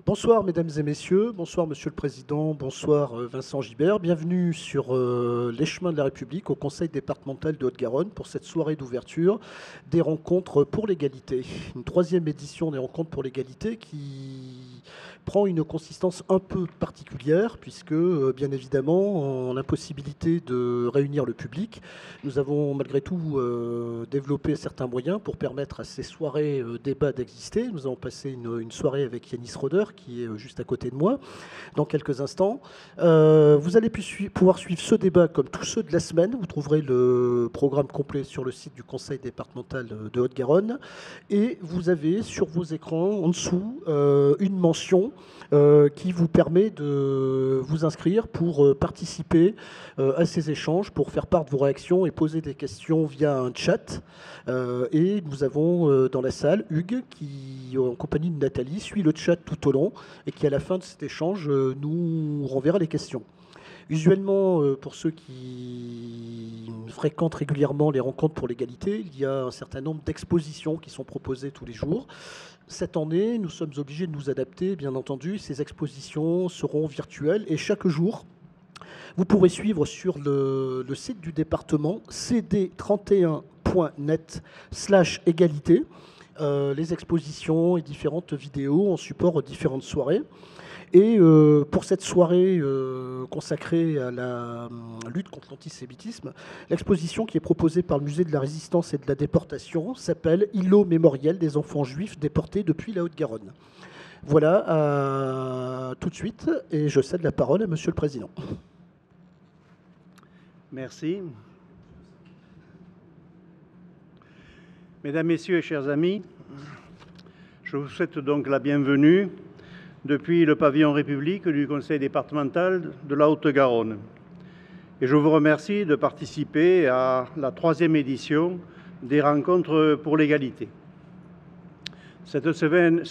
Bonsoir mesdames et messieurs, bonsoir monsieur le président, bonsoir Vincent Gibert, bienvenue sur les chemins de la République au conseil départemental de Haute-Garonne pour cette soirée d'ouverture des rencontres pour l'égalité. Une troisième édition des rencontres pour l'égalité qui prend une consistance un peu particulière puisque bien évidemment en l'impossibilité de réunir le public, nous avons malgré tout développé certains moyens pour permettre à ces soirées débats d'exister. Nous avons passé une soirée avec Yanis Roder qui est juste à côté de moi dans quelques instants. Vous allez pouvoir suivre ce débat comme tous ceux de la semaine. Vous trouverez le programme complet sur le site du conseil départemental de Haute-Garonne. Et vous avez sur vos écrans en dessous une mention qui vous permet de vous inscrire pour participer à ces échanges, pour faire part de vos réactions et poser des questions via un chat. Et nous avons dans la salle Hugues qui, en compagnie de Nathalie, suit le chat tout au long et qui, à la fin de cet échange, nous renverra les questions. Usuellement, pour ceux qui fréquentent régulièrement les rencontres pour l'égalité, il y a un certain nombre d'expositions qui sont proposées tous les jours. Cette année, nous sommes obligés de nous adapter, bien entendu. Ces expositions seront virtuelles et chaque jour, vous pourrez suivre sur le site du département cd31.net/égalité les expositions et différentes vidéos en support aux différentes soirées. Et pour cette soirée consacrée à la lutte contre l'antisémitisme, l'exposition qui est proposée par le Musée de la Résistance et de la Déportation s'appelle « Îlot mémoriel des enfants juifs déportés depuis la Haute-Garonne ». Voilà, tout de suite, et je cède la parole à Monsieur le Président. Merci. Mesdames, Messieurs et chers amis, je vous souhaite donc la bienvenue depuis le pavillon République du Conseil départemental de la Haute-Garonne. Et je vous remercie de participer à la troisième édition des Rencontres pour l'égalité. Cette semaine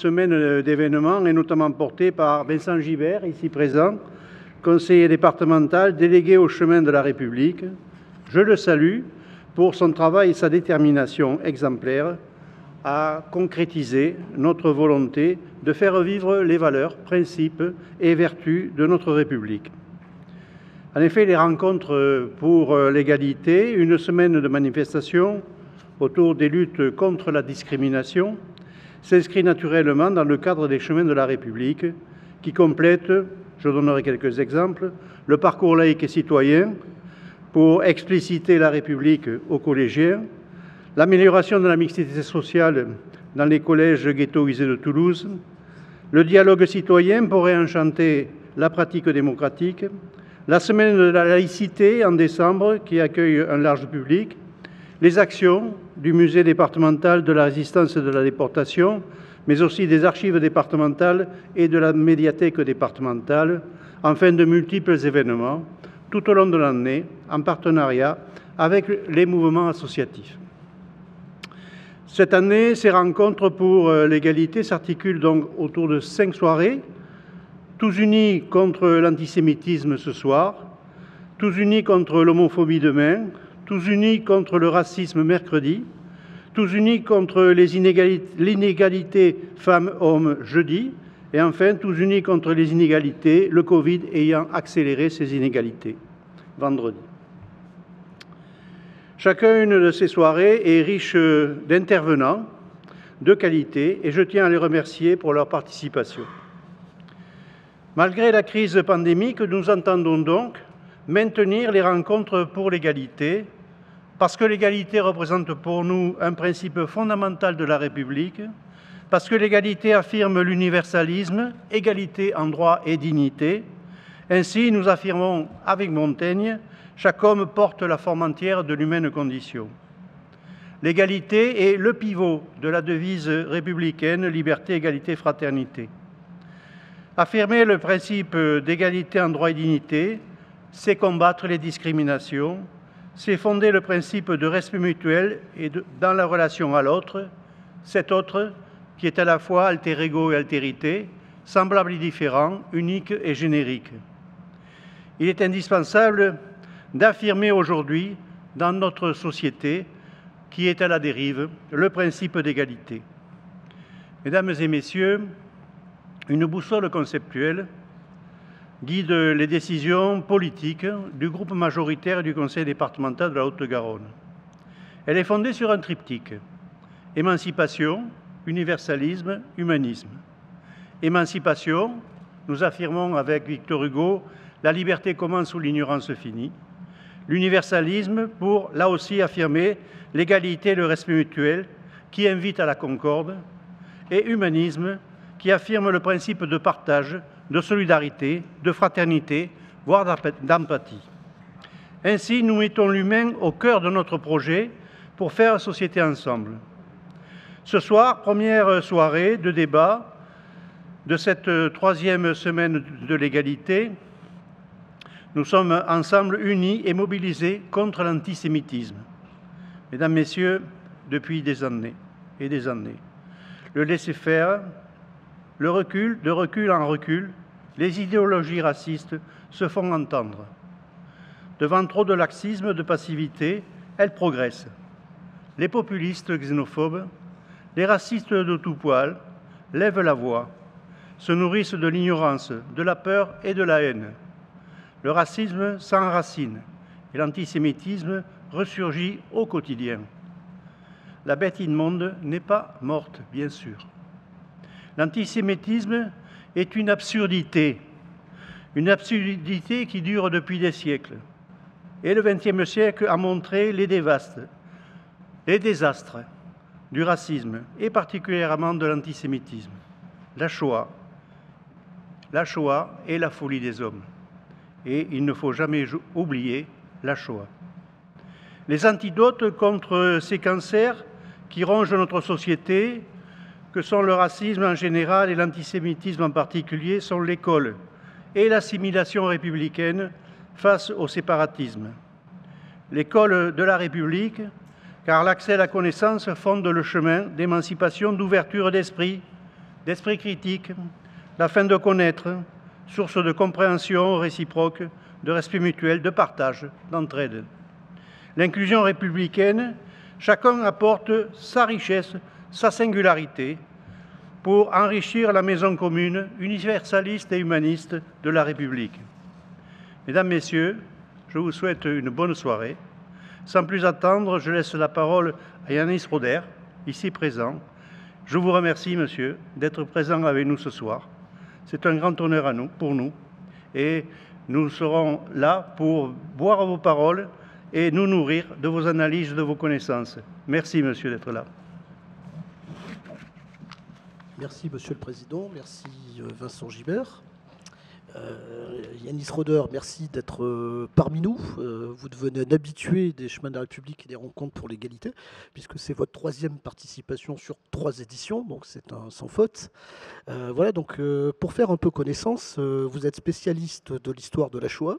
d'événements est notamment portée par Vincent Gibert, ici présent, conseiller départemental délégué aux chemins de la République. Je le salue pour son travail et sa détermination exemplaire à concrétiser notre volonté de faire vivre les valeurs, principes et vertus de notre République. En effet, les rencontres pour l'égalité, une semaine de manifestations autour des luttes contre la discrimination, s'inscrit naturellement dans le cadre des chemins de la République qui complète, je donnerai quelques exemples, le parcours laïque et citoyen pour expliciter la République aux collégiens, l'amélioration de la mixité sociale dans les collèges ghettoisés de Toulouse, le dialogue citoyen pour réenchanter la pratique démocratique, la semaine de la laïcité en décembre qui accueille un large public, les actions du musée départemental de la résistance et de la déportation, mais aussi des archives départementales et de la médiathèque départementale, enfin de multiples événements tout au long de l'année en partenariat avec les mouvements associatifs. Cette année, ces rencontres pour l'égalité s'articulent donc autour de 5 soirées, tous unis contre l'antisémitisme ce soir, tous unis contre l'homophobie demain, tous unis contre le racisme mercredi, tous unis contre l'inégalité femmes-hommes jeudi, et enfin tous unis contre les inégalités, le Covid ayant accéléré ces inégalités vendredi. Chacune de ces soirées est riche d'intervenants de qualité et je tiens à les remercier pour leur participation. Malgré la crise pandémique, nous entendons donc maintenir les rencontres pour l'égalité parce que l'égalité représente pour nous un principe fondamental de la République, parce que l'égalité affirme l'universalisme, égalité en droit et dignité. Ainsi, nous affirmons avec Montaigne « Chaque homme porte la forme entière de l'humaine condition ». L'égalité est le pivot de la devise républicaine « Liberté, égalité, fraternité ». Affirmer le principe d'égalité en droit et dignité, c'est combattre les discriminations, c'est fonder le principe de respect mutuel et dans la relation à l'autre, cet autre qui est à la fois alter ego et altérité, semblable et différent, unique et générique. Il est indispensable d'affirmer aujourd'hui, dans notre société qui est à la dérive, le principe d'égalité. Mesdames et messieurs, Une boussole conceptuelle guide les décisions politiques du groupe majoritaire du conseil départemental de la Haute-Garonne. Elle est fondée sur un triptyque: émancipation, universalisme, humanisme. Émancipation, nous affirmons avec Victor Hugo, la liberté commence où l'ignorance finit. L'universalisme pour, là aussi, affirmer l'égalité et le respect mutuel qui invite à la concorde. Et humanisme qui affirme le principe de partage, de solidarité, de fraternité, voire d'empathie. Ainsi, nous mettons l'humain au cœur de notre projet pour faire société ensemble. Ce soir, première soirée de débat de cette troisième semaine de l'égalité, nous sommes ensemble unis et mobilisés contre l'antisémitisme. Mesdames, Messieurs, depuis des années et des années, le laisser-faire, le recul, de recul en recul, les idéologies racistes se font entendre. Devant trop de laxisme, de passivité, elles progressent. Les populistes xénophobes, les racistes de tout poil lèvent la voix, se nourrissent de l'ignorance, de la peur et de la haine. Le racisme s'enracine et l'antisémitisme ressurgit au quotidien. La bête immonde n'est pas morte, bien sûr. L'antisémitisme est une absurdité qui dure depuis des siècles. Et le XXe siècle a montré les désastres du racisme et particulièrement de l'antisémitisme. La Shoah est la folie des hommes. Et il ne faut jamais oublier la Shoah. Les antidotes contre ces cancers qui rongent notre société, que sont le racisme en général et l'antisémitisme en particulier, sont l'école et l'assimilation républicaine face au séparatisme. L'école de la République, car l'accès à la connaissance fonde le chemin d'émancipation, d'ouverture d'esprit critique, la fin de connaître, source de compréhension réciproque, de respect mutuel, de partage, d'entraide. L'inclusion républicaine, chacun apporte sa richesse, sa singularité pour enrichir la maison commune, universaliste et humaniste de la République. Mesdames, Messieurs, je vous souhaite une bonne soirée. Sans plus attendre, je laisse la parole à Yanis Roder, ici présent. Je vous remercie, monsieur, d'être présent avec nous ce soir. C'est un grand honneur pour nous. Et nous serons là pour boire vos paroles et nous nourrir de vos analyses, de vos connaissances. Merci, monsieur, d'être là. Merci, Monsieur le Président. Merci, Vincent Gibert. Yanis Roder, merci d'être parmi nous. Vous devenez un habitué des Chemins de la République et des rencontres pour l'égalité, puisque c'est votre troisième participation sur 3 éditions, donc c'est un sans faute. Voilà, donc pour faire un peu connaissance, vous êtes spécialiste de l'histoire de la Shoah.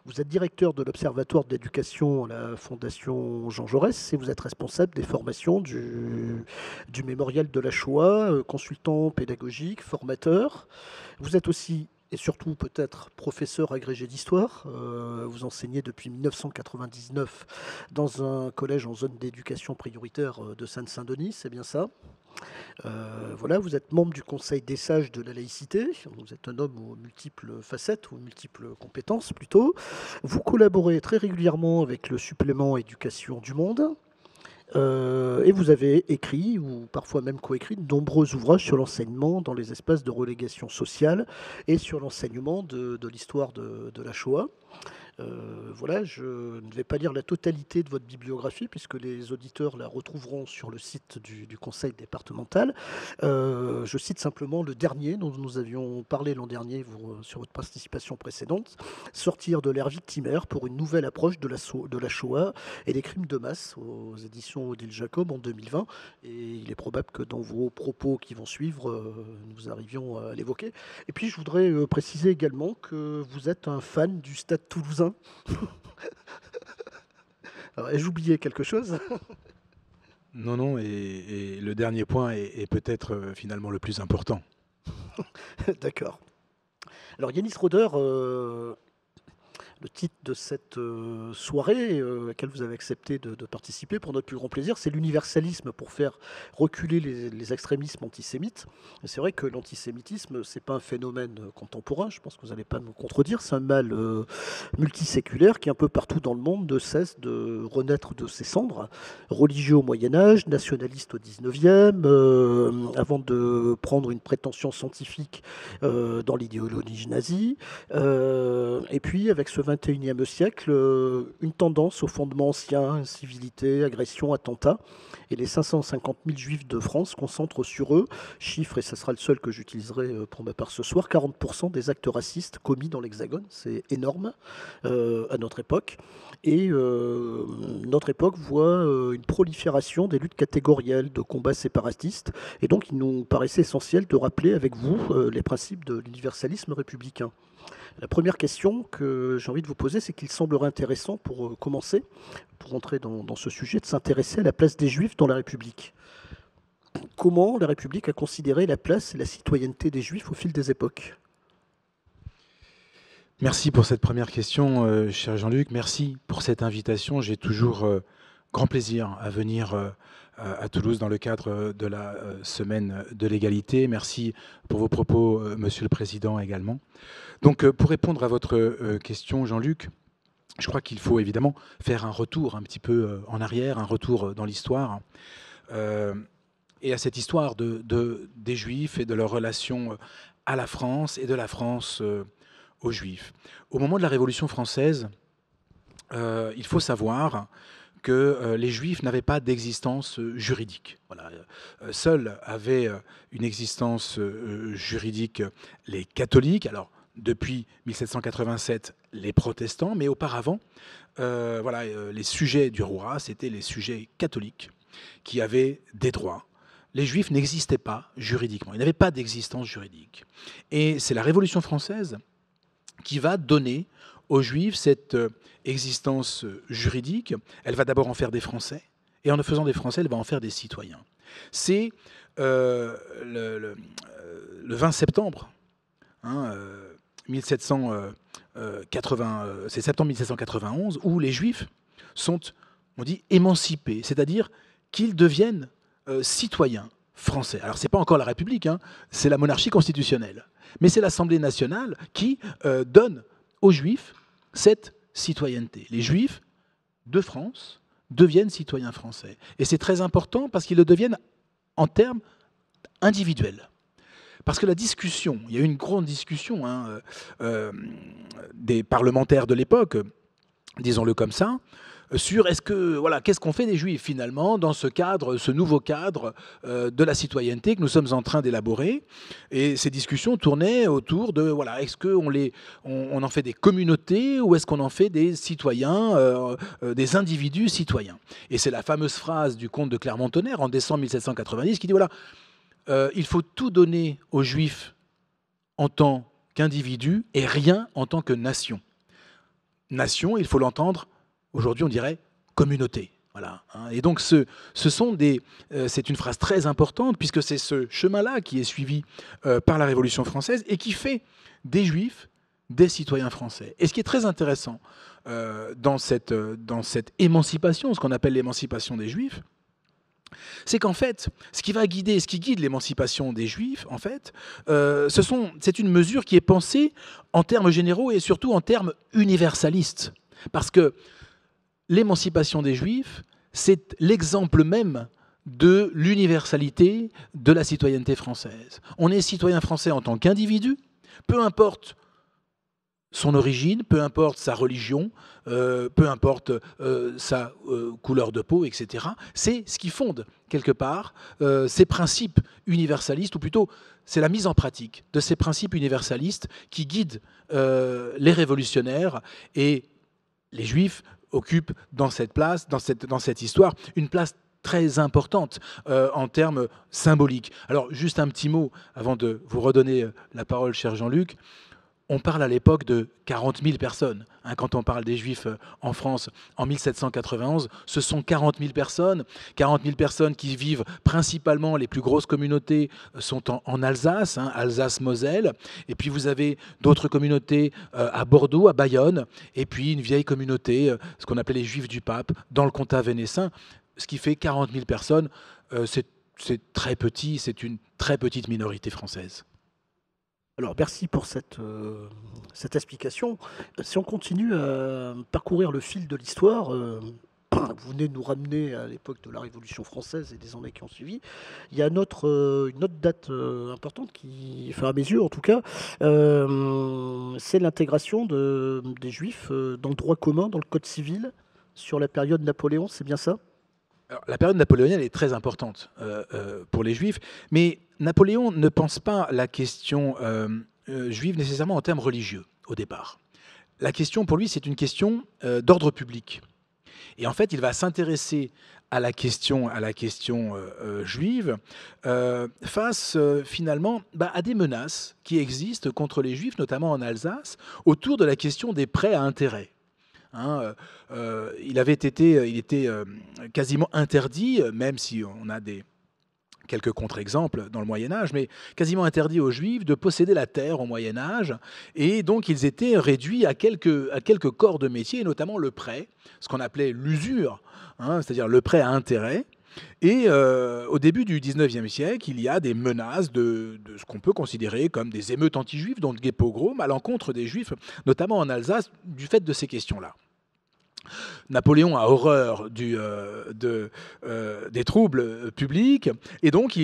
Vous êtes directeur de l'Observatoire de l'éducation à la Fondation Jean Jaurès et vous êtes responsable des formations du Mémorial de la Shoah, consultant pédagogique, formateur. Vous êtes aussi et surtout peut-être professeur agrégé d'histoire. Vous enseignez depuis 1999 dans un collège en zone d'éducation prioritaire de Seine-Saint-Denis, c'est bien ça ? Voilà, vous êtes membre du Conseil des sages de la laïcité. Vous êtes un homme aux multiples facettes, aux multiples compétences plutôt. Vous collaborez très régulièrement avec le supplément Éducation du Monde. Et vous avez écrit, ou parfois même coécrit, de nombreux ouvrages sur l'enseignement dans les espaces de relégation sociale et sur l'enseignement de l'histoire de la Shoah. Voilà, je ne vais pas lire la totalité de votre bibliographie puisque les auditeurs la retrouveront sur le site du conseil départemental. Je cite simplement le dernier dont nous avions parlé l'an dernier sur votre participation précédente, Sortir de l'ère victimaire pour une nouvelle approche de la Shoah et des crimes de masse aux éditions Odile Jacob en 2020. Et il est probable que dans vos propos qui vont suivre, nous arrivions à l'évoquer. Et puis je voudrais préciser également que vous êtes un fan du Stade Toulousain. Alors, ai-je oublié quelque chose ? Non, et le dernier point est peut-être finalement le plus important. D'accord. Alors Yanis Roder, Le titre de cette soirée à laquelle vous avez accepté de participer pour notre plus grand plaisir, c'est l'universalisme pour faire reculer les extrémismes antisémites. Et c'est vrai que l'antisémitisme, c'est pas un phénomène contemporain, je pense que vous n'allez pas me contredire, c'est un mal multiséculaire qui, un peu partout dans le monde, ne cesse de renaître de ses cendres. Religieux au Moyen-Âge, nationaliste au 19e, avant de prendre une prétention scientifique dans l'idéologie nazie. Et puis, avec ce 21e siècle, une tendance aux fondements anciens, incivilité, agression, attentat. Et les 550 000 juifs de France concentrent sur eux, chiffre, et ce sera le seul que j'utiliserai pour ma part ce soir, 40% des actes racistes commis dans l'Hexagone. C'est énorme à notre époque. Et notre époque voit une prolifération des luttes catégorielles, de combats séparatistes. Et donc, il nous paraissait essentiel de rappeler avec vous les principes de l'universalisme républicain. La première question que j'ai envie de vous poser, c'est qu'il semblerait intéressant, pour commencer, pour entrer dans ce sujet, de s'intéresser à la place des Juifs dans la République. Comment la République a considéré la place et la citoyenneté des Juifs au fil des époques ? Merci pour cette première question, cher Jean-Luc. Merci pour cette invitation. J'ai toujours grand plaisir à venir à Toulouse dans le cadre de la semaine de l'égalité. Merci pour vos propos, Monsieur le Président, également. Donc, pour répondre à votre question, Jean-Luc, je crois qu'il faut évidemment faire un retour un petit peu en arrière, un retour dans l'histoire, et à cette histoire des Juifs et de leur relation à la France et de la France aux Juifs. Au moment de la Révolution française, il faut savoir que les Juifs n'avaient pas d'existence juridique. Voilà. Seuls avaient une existence juridique les catholiques, alors depuis 1787 les protestants, mais auparavant, les sujets du roi, c'était les sujets catholiques qui avaient des droits. Les Juifs n'existaient pas juridiquement, ils n'avaient pas d'existence juridique. Et c'est la Révolution française qui va donner aux Juifs cette existence juridique. Elle va d'abord en faire des Français, et en faisant des Français, elle va en faire des citoyens. C'est le 20 septembre, 1791, où les Juifs sont, on dit, émancipés, c'est-à-dire qu'ils deviennent citoyens français. Alors, ce n'est pas encore la République, c'est la monarchie constitutionnelle. Mais c'est l'Assemblée nationale qui donne aux Juifs cette citoyenneté. Les Juifs de France deviennent citoyens français. Et c'est très important parce qu'ils le deviennent en termes individuels. Parce que la discussion, il y a eu une grande discussion des parlementaires de l'époque, disons-le comme ça, sur qu'est-ce qu'on fait des Juifs finalement dans ce cadre, ce nouveau cadre de la citoyenneté que nous sommes en train d'élaborer. Et ces discussions tournaient autour de est-ce qu'on en fait des communautés ou est-ce qu'on en fait des citoyens, des individus citoyens. Et c'est la fameuse phrase du comte de Clermont-Tonnerre en décembre 1790 qui dit il faut tout donner aux Juifs en tant qu'individus et rien en tant que nation. Nation, il faut l'entendre. Aujourd'hui, on dirait communauté. Voilà. Et donc, c'est une phrase très importante, puisque c'est ce chemin-là qui est suivi par la Révolution française et qui fait des Juifs des citoyens français. Et ce qui est très intéressant dans cette émancipation, ce qu'on appelle l'émancipation des Juifs, c'est qu'en fait, ce qui guide l'émancipation des Juifs, en fait, c'est une mesure qui est pensée en termes généraux et surtout en termes universalistes. Parce que l'émancipation des Juifs, c'est l'exemple même de l'universalité de la citoyenneté française. On est citoyen français en tant qu'individu, peu importe son origine, peu importe sa religion, peu importe sa couleur de peau, etc. C'est ce qui fonde, quelque part, ces principes universalistes, ou plutôt, c'est la mise en pratique de ces principes universalistes qui guident les révolutionnaires, et les Juifs occupent dans cette place, dans cette histoire, une place très importante en termes symboliques. Alors, juste un petit mot, avant de vous redonner la parole, cher Jean-Luc. On parle à l'époque de 40 000 personnes. Quand on parle des Juifs en France en 1791, ce sont 40 000 personnes. 40 000 personnes qui vivent principalement, les plus grosses communautés sont en Alsace, Alsace-Moselle. Et puis vous avez d'autres communautés à Bordeaux, à Bayonne. Et puis une vieille communauté, ce qu'on appelait les Juifs du Pape, dans le comtat vénessin. Ce qui fait 40 000 personnes. C'est très petit, c'est une très petite minorité française. Alors, merci pour cette explication. Si on continue à parcourir le fil de l'histoire, vous venez de nous ramener à l'époque de la Révolution française et des années qui ont suivi. Il y a une autre date importante qui, enfin à mes yeux en tout cas, c'est l'intégration des Juifs dans le droit commun, dans le Code civil, sur la période Napoléon, c'est bien ça? Alors, la période napoléonienne est très importante pour les Juifs, mais Napoléon ne pense pas la question juive nécessairement en termes religieux au départ. La question pour lui, c'est une question d'ordre public. Et en fait, il va s'intéresser à la question juive face finalement à des menaces qui existent contre les Juifs, notamment en Alsace, autour de la question des prêts à intérêt. Il était quasiment interdit, même si on a quelques contre-exemples dans le Moyen-Âge, mais quasiment interdit aux Juifs de posséder la terre au Moyen-Âge. Et donc, ils étaient réduits à quelques corps de métier, notamment le prêt, ce qu'on appelait l'usure, c'est-à-dire le prêt à intérêt. Et au début du XIXe siècle, il y a des menaces de ce qu'on peut considérer comme des émeutes anti-juives, donc des pogroms, à l'encontre des Juifs, notamment en Alsace, du fait de ces questions-là. Napoléon a horreur des troubles publics et donc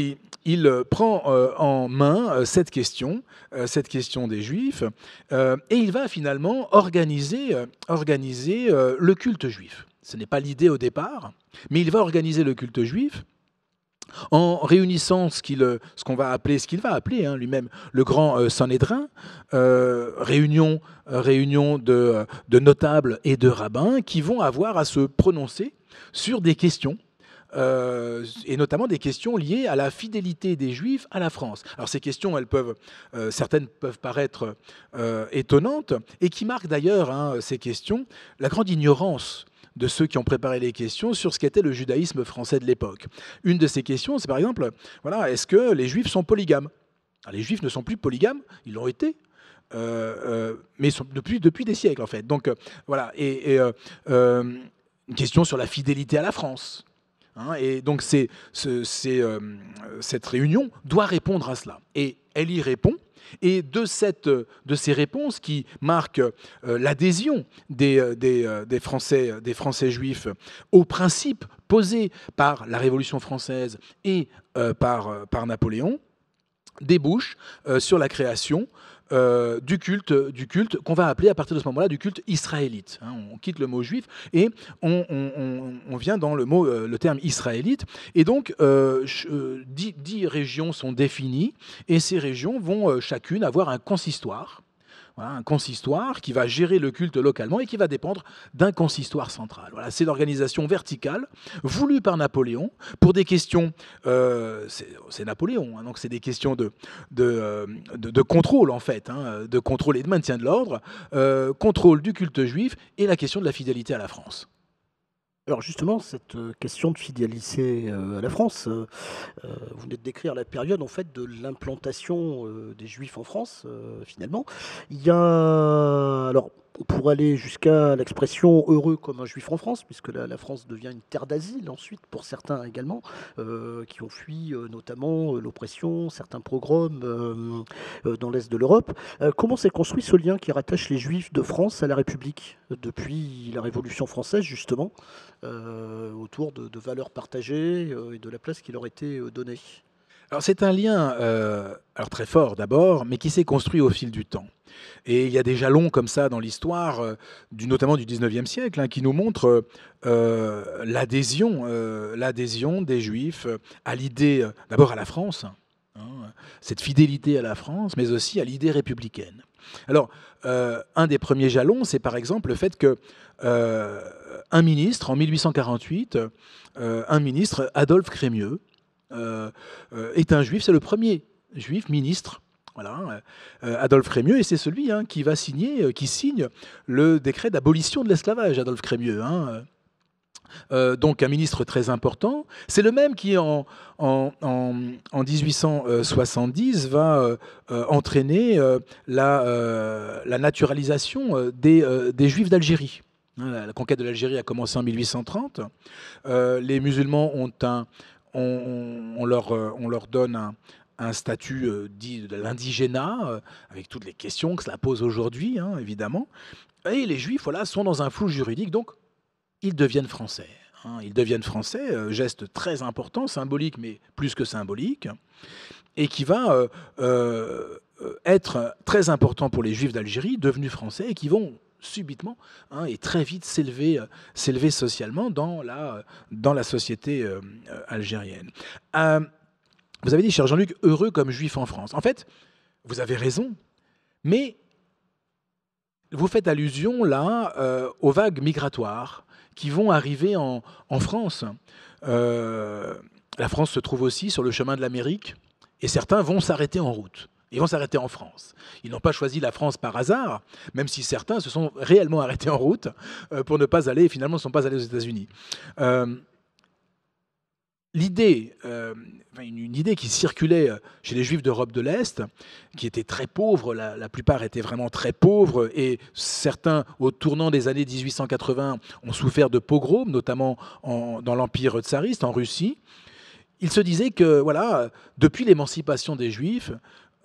il prend en main cette question des Juifs et il va finalement organiser le culte juif. Ce n'est pas l'idée au départ, mais il va organiser le culte juif en réunissant ce qu'il va appeler lui-même le grand Sanhédrin, réunion de notables et de rabbins qui vont avoir à se prononcer sur des questions, et notamment des questions liées à la fidélité des Juifs à la France. Alors ces questions, certaines peuvent paraître étonnantes, et qui marquent d'ailleurs, ces questions, la grande ignorance de ceux qui ont préparé les questions sur ce qu'était le judaïsme français de l'époque. Une de ces questions, c'est par exemple, est-ce que les Juifs sont polygames? Alors, les Juifs ne sont plus polygames, ils l'ont été, mais depuis des siècles en fait. Donc une question sur la fidélité à la France. Et donc cette réunion doit répondre à cela. Et elle y répond. Et de ces réponses qui marquent l'adhésion des Français juifs aux principes posés par la Révolution française et par Napoléon, débouche sur la création du culte qu'on va appeler à partir de ce moment-là du culte israélite. On quitte le mot juif et on vient dans le terme israélite. Et donc, 10 régions sont définies et ces régions vont chacune avoir un consistoire. Un consistoire qui va gérer le culte localement et qui va dépendre d'un consistoire central. C'est l'organisation verticale voulue par Napoléon pour des questions. C'est Napoléon, donc c'est des questions de contrôle en fait, de contrôle et de maintien de l'ordre, contrôle du culte juif et la question de la fidélité à la France. Alors justement, cette question de fidélité à la France, vous venez de décrire la période en fait de l'implantation des Juifs en France, finalement. Il y a, alors on pourrait aller jusqu'à l'expression heureux comme un Juif en France, puisque la France devient une terre d'asile ensuite pour certains également, qui ont fui notamment l'oppression, certains pogroms dans l'est de l'Europe. Comment s'est construit ce lien qui rattache les Juifs de France à la République depuis la Révolution française justement, autour de valeurs partagées et de la place qui leur était donnée? Alors c'est un lien très fort d'abord, mais qui s'est construit au fil du temps. Et il y a des jalons comme ça dans l'histoire, notamment du XIXe siècle, qui nous montrent l'adhésion des Juifs à l'idée, d'abord à la France, cette fidélité à la France, mais aussi à l'idée républicaine. Alors, un des premiers jalons, c'est par exemple le fait que un ministre, en 1848, Adolphe Crémieux, est un juif, c'est le premier juif ministre Voilà, Adolphe Crémieux, et c'est celui qui signe le décret d'abolition de l'esclavage, Adolphe Crémieux. Donc un ministre très important. C'est le même qui, en 1870, va entraîner la naturalisation des Juifs d'Algérie. La conquête de l'Algérie a commencé en 1830. Les musulmans on leur donne un statut dit de l'indigénat, avec toutes les questions que cela pose aujourd'hui, évidemment. Et les Juifs, voilà, sont dans un flou juridique, donc ils deviennent français. Ils deviennent français, geste très important, symbolique, mais plus que symbolique, et qui va être très important pour les Juifs d'Algérie, devenus français, et qui vont subitement et très vite s'élever socialement dans la société algérienne. Vous avez dit, cher Jean-Luc, heureux comme juif en France. En fait, vous avez raison, mais vous faites allusion là aux vagues migratoires qui vont arriver en France. La France se trouve aussi sur le chemin de l'Amérique, et certains vont s'arrêter en route. Ils vont s'arrêter en France. Ils n'ont pas choisi la France par hasard, même si certains se sont réellement arrêtés en route pour ne pas aller, et finalement ne sont pas allés aux États-Unis. Une idée qui circulait chez les Juifs d'Europe de l'Est, qui étaient très pauvres, la plupart étaient vraiment très pauvres, et certains, au tournant des années 1880, ont souffert de pogroms, notamment dans l'Empire tsariste, en Russie. Ils se disaient que, voilà, depuis l'émancipation des Juifs,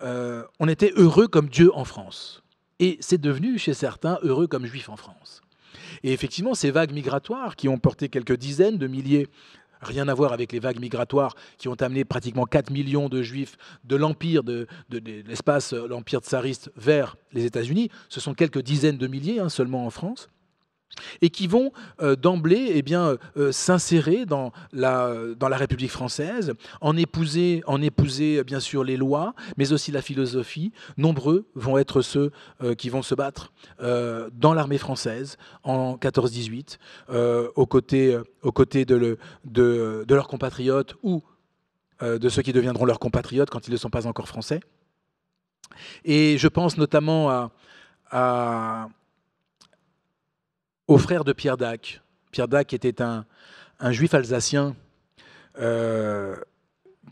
on était heureux comme Dieu en France. Et c'est devenu, chez certains, heureux comme Juifs en France. Et effectivement, ces vagues migratoires qui ont porté quelques dizaines de milliers, rien à voir avec les vagues migratoires qui ont amené pratiquement 4 millions de Juifs de l'Empire, de l'espace, l'Empire tsariste, vers les États-Unis. Ce sont quelques dizaines de milliers seulement en France, et qui vont d'emblée s'insérer dans la République française, en épouser bien sûr les lois, mais aussi la philosophie. Nombreux vont être ceux qui vont se battre dans l'armée française en 14-18, aux côtés de leurs compatriotes ou de ceux qui deviendront leurs compatriotes quand ils ne sont pas encore français. Et je pense notamment aux frères de Pierre Dac. Pierre Dac était un juif alsacien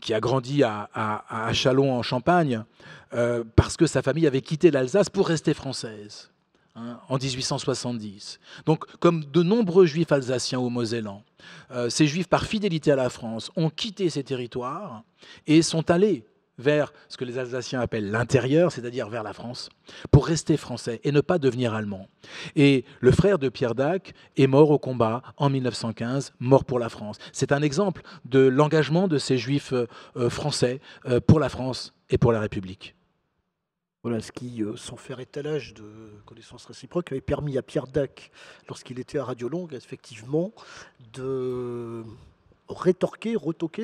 qui a grandi à Châlons en Champagne parce que sa famille avait quitté l'Alsace pour rester française en 1870. Donc, comme de nombreux juifs alsaciens au Mosellan, ces juifs, par fidélité à la France, ont quitté ces territoires et sont allés vers ce que les Alsaciens appellent l'intérieur, c'est-à-dire vers la France, pour rester français et ne pas devenir allemand. Et le frère de Pierre Dac est mort au combat en 1915, mort pour la France. C'est un exemple de l'engagement de ces Juifs français pour la France et pour la République. Voilà, ce qui, sans faire étalage de connaissances réciproques, avait permis à Pierre Dac, lorsqu'il était à Radio Longue, effectivement, de retoquer,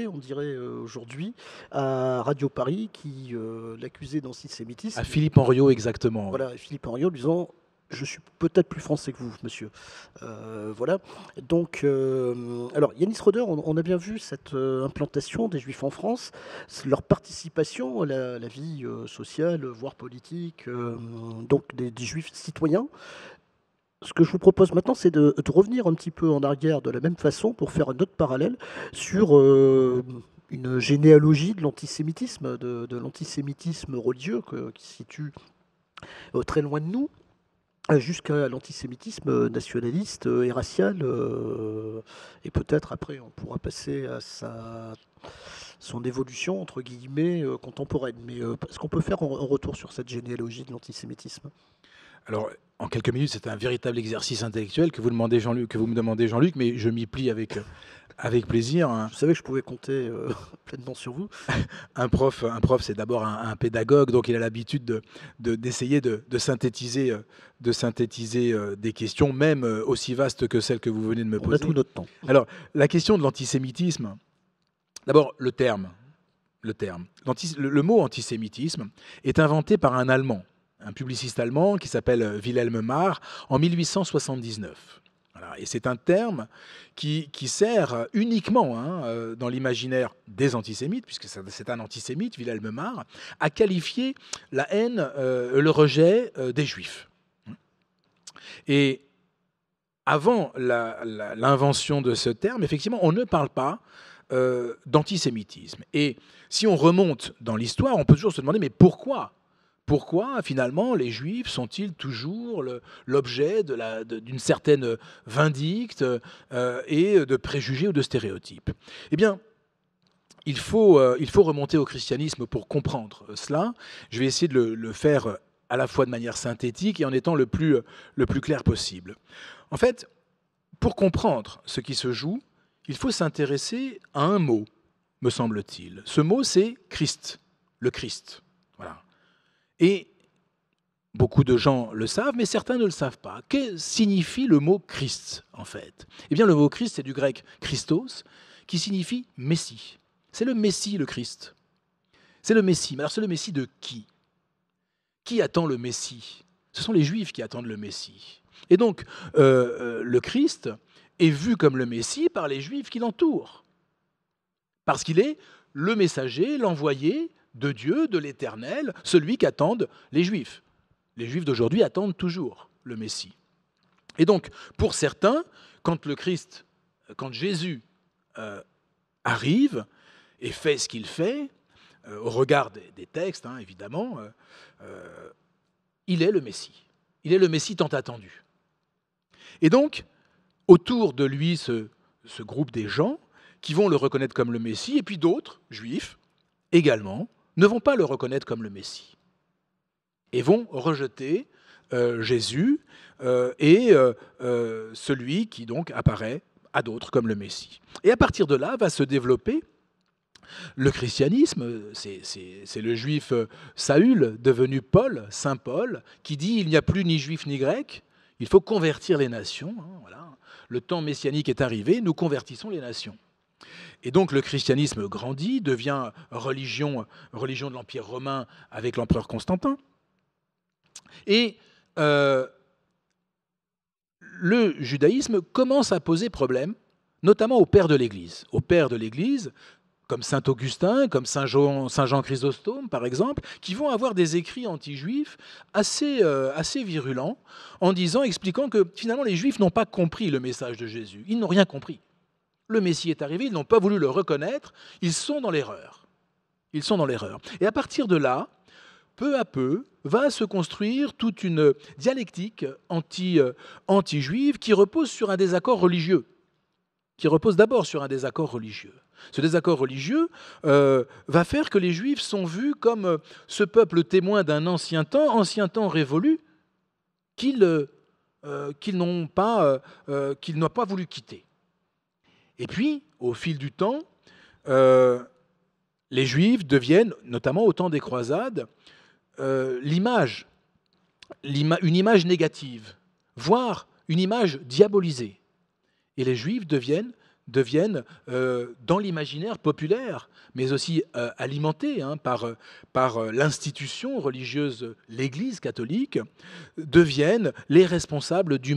on dirait aujourd'hui, à Radio Paris, qui l'accusait d'antisémitisme. À Philippe Henriot, exactement. Voilà, Philippe Henriot lui disant « Je suis peut-être plus français que vous, monsieur. » Voilà. Donc, alors, Yanis Roeder, on a bien vu cette implantation des Juifs en France, leur participation à la vie sociale, voire politique, donc des Juifs citoyens. Ce que je vous propose maintenant, c'est de revenir un petit peu en arrière de la même façon pour faire un autre parallèle sur une généalogie de l'antisémitisme, de l'antisémitisme religieux qui se situe très loin de nous, jusqu'à l'antisémitisme nationaliste et racial. Et peut-être après, on pourra passer à son évolution, entre guillemets, contemporaine. Mais est-ce qu'on peut faire un retour sur cette généalogie de l'antisémitisme ? Alors, en quelques minutes, c'est un véritable exercice intellectuel que vous me demandez, Jean-Luc, mais je m'y plie avec plaisir. Je savais que je pouvais compter pleinement sur vous. Un prof, c'est d'abord un pédagogue, donc il a l'habitude d'essayer de synthétiser des questions, même aussi vastes que celles que vous venez de me poser. On a tout notre temps. Alors, la question de l'antisémitisme, d'abord le terme. Le mot antisémitisme est inventé par un Allemand, un publiciste allemand qui s'appelle Wilhelm Marr, en 1879. Voilà. Et c'est un terme qui sert uniquement dans l'imaginaire des antisémites, puisque c'est un antisémite, Wilhelm Marr, à qualifier la haine, le rejet des Juifs. Et avant l'invention de ce terme, effectivement, on ne parle pas d'antisémitisme. Et si on remonte dans l'histoire, on peut toujours se demander, mais pourquoi ? Pourquoi, finalement, les Juifs sont-ils toujours l'objet d'une certaine vindicte et de préjugés ou de stéréotypes ? Eh bien, il faut remonter au christianisme pour comprendre cela. Je vais essayer de le faire à la fois de manière synthétique et en étant le plus clair possible. En fait, pour comprendre ce qui se joue, il faut s'intéresser à un mot, me semble-t-il. Ce mot, c'est Christ, le Christ. Voilà. Et beaucoup de gens le savent, mais certains ne le savent pas. Que signifie le mot Christ, en fait ? Eh bien, le mot Christ, c'est du grec Christos, qui signifie Messie. C'est le Messie, le Christ. C'est le Messie. Mais alors, c'est le Messie de qui ? Qui attend le Messie ? Ce sont les Juifs qui attendent le Messie. Et donc, le Christ est vu comme le Messie par les Juifs qui l'entourent. Parce qu'il est le messager, l'envoyé de Dieu, de l'Éternel, celui qu'attendent les Juifs. Les Juifs d'aujourd'hui attendent toujours le Messie. Et donc, pour certains, quand Jésus arrive et fait ce qu'il fait, au regard des textes, évidemment, il est le Messie. Il est le Messie tant attendu. Et donc, autour de lui, ce groupe des gens qui vont le reconnaître comme le Messie, et puis d'autres, Juifs, également, ne vont pas le reconnaître comme le Messie. Et vont rejeter Jésus et celui qui donc apparaît à d'autres comme le Messie. Et à partir de là va se développer le christianisme. C'est le juif Saül, devenu Paul, Saint Paul, qui dit « il n'y a plus ni juif ni grec, il faut convertir les nations ». Voilà. Le temps messianique est arrivé, nous convertissons les nations. Et donc le christianisme grandit, devient religion de l'Empire romain avec l'empereur Constantin. Et le judaïsme commence à poser problème, notamment aux pères de l'Église. Aux pères de l'Église, comme saint Augustin, comme saint Jean Chrysostome, par exemple, qui vont avoir des écrits anti-juifs assez virulents, expliquant que finalement les Juifs n'ont pas compris le message de Jésus. Ils n'ont rien compris. Le Messie est arrivé, ils n'ont pas voulu le reconnaître, ils sont dans l'erreur. Ils sont dans l'erreur. Et à partir de là, peu à peu, va se construire toute une dialectique anti-juive qui repose sur un désaccord religieux, qui repose d'abord sur un désaccord religieux. Ce désaccord religieux va faire que les Juifs sont vus comme ce peuple témoin d'un ancien temps révolu, qu'ils n'ont pas voulu quitter. Et puis, au fil du temps, les Juifs deviennent, notamment au temps des croisades, une image négative, voire une image diabolisée. Et les Juifs deviennent dans l'imaginaire populaire, mais aussi alimentés par l'institution religieuse, l'Église catholique, deviennent les responsables des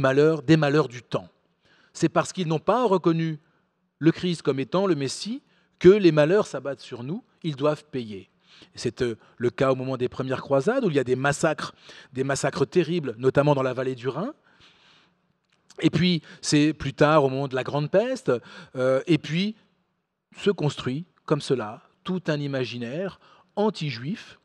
malheurs du temps. C'est parce qu'ils n'ont pas reconnu le Christ comme étant le Messie que les malheurs s'abattent sur nous, ils doivent payer. C'est le cas au moment des premières croisades, où il y a des massacres terribles, notamment dans la vallée du Rhin. Et puis, c'est plus tard, au moment de la Grande Peste, et puis se construit, comme cela, tout un imaginaire anti-juif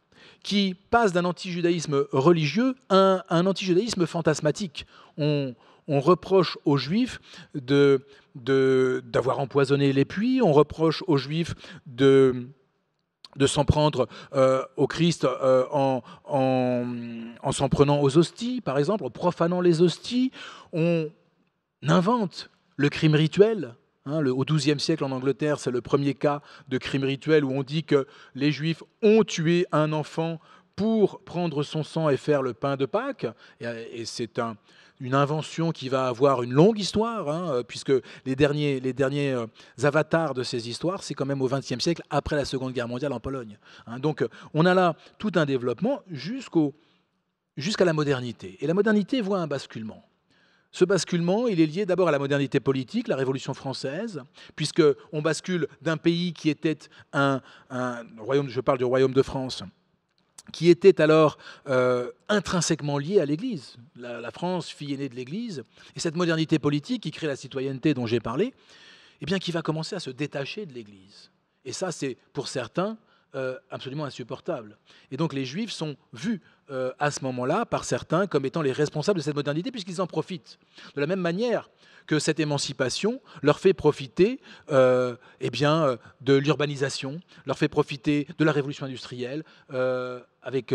qui passe d'un anti-judaïsme religieux à un anti-judaïsme fantasmatique. On reproche aux Juifs d'avoir empoisonné les puits, on reproche aux Juifs de s'en prendre au Christ en s'en prenant aux hosties, par exemple, en profanant les hosties. On invente le crime rituel. Au XIIe siècle en Angleterre, c'est le premier cas de crime rituel où on dit que les Juifs ont tué un enfant pour prendre son sang et faire le pain de Pâques. Et c'est une invention qui va avoir une longue histoire, puisque les derniers avatars de ces histoires, c'est quand même au XXe siècle, après la Seconde Guerre mondiale en Pologne. Donc on a là tout un développement jusqu'à la modernité. Et la modernité voit un basculement. Ce basculement, il est lié d'abord à la modernité politique, la Révolution française, puisqu'on bascule d'un pays qui était un royaume, je parle du royaume de France, qui était alors intrinsèquement lié à l'Église. La France, fille aînée de l'Église, et cette modernité politique qui crée la citoyenneté dont j'ai parlé, eh bien, qui va commencer à se détacher de l'Église. Et ça, c'est pour certains absolument insupportable. Et donc les Juifs sont vus à ce moment-là par certains comme étant les responsables de cette modernité puisqu'ils en profitent. De la même manière que cette émancipation leur fait profiter de l'urbanisation, leur fait profiter de la révolution industrielle, avec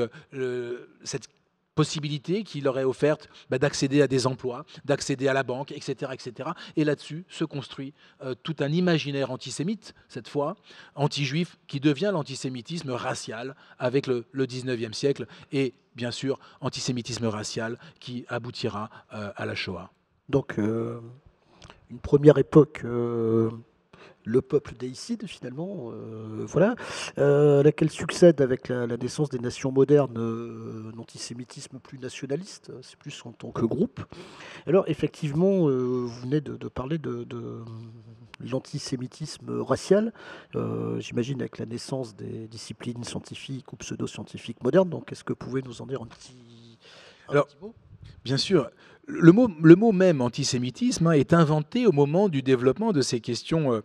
cette possibilité qui leur est offerte d'accéder à des emplois, d'accéder à la banque, etc. etc. Et là-dessus se construit tout un imaginaire antisémite, cette fois, anti-juif, qui devient l'antisémitisme racial avec le 19e siècle et, bien sûr, antisémitisme racial qui aboutira à la Shoah. Donc, une première époque, le peuple déicide, finalement, voilà, à laquelle succède avec la naissance des nations modernes un antisémitisme plus nationaliste, c'est plus en tant que groupe. Alors, effectivement, vous venez de parler de l'antisémitisme racial, j'imagine avec la naissance des disciplines scientifiques ou pseudo-scientifiques modernes. Donc, est-ce que vous pouvez nous en dire un petit mot ? Bien sûr, le mot même antisémitisme est inventé au moment du développement de ces questions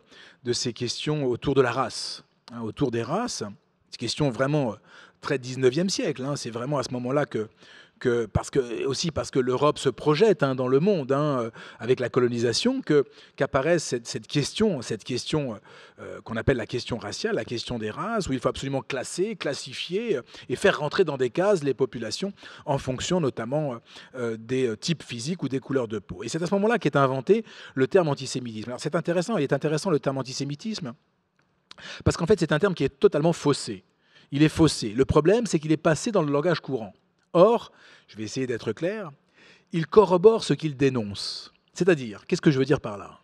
autour de la race, autour des races. C'est une question vraiment très 19e siècle. C'est vraiment à ce moment-là parce que l'Europe se projette dans le monde avec la colonisation qu'apparaît cette question qu'on appelle la question raciale, la question des races, où il faut absolument classer, classifier et faire rentrer dans des cases les populations en fonction notamment des types physiques ou des couleurs de peau. Et c'est à ce moment-là qu'est inventé le terme antisémitisme. Alors il est intéressant le terme antisémitisme parce qu'en fait c'est un terme qui est totalement faussé. Il est faussé. Le problème, c'est qu'il est passé dans le langage courant. Or, je vais essayer d'être clair, il corrobore ce qu'il dénonce. C'est-à-dire, qu'est-ce que je veux dire par là ?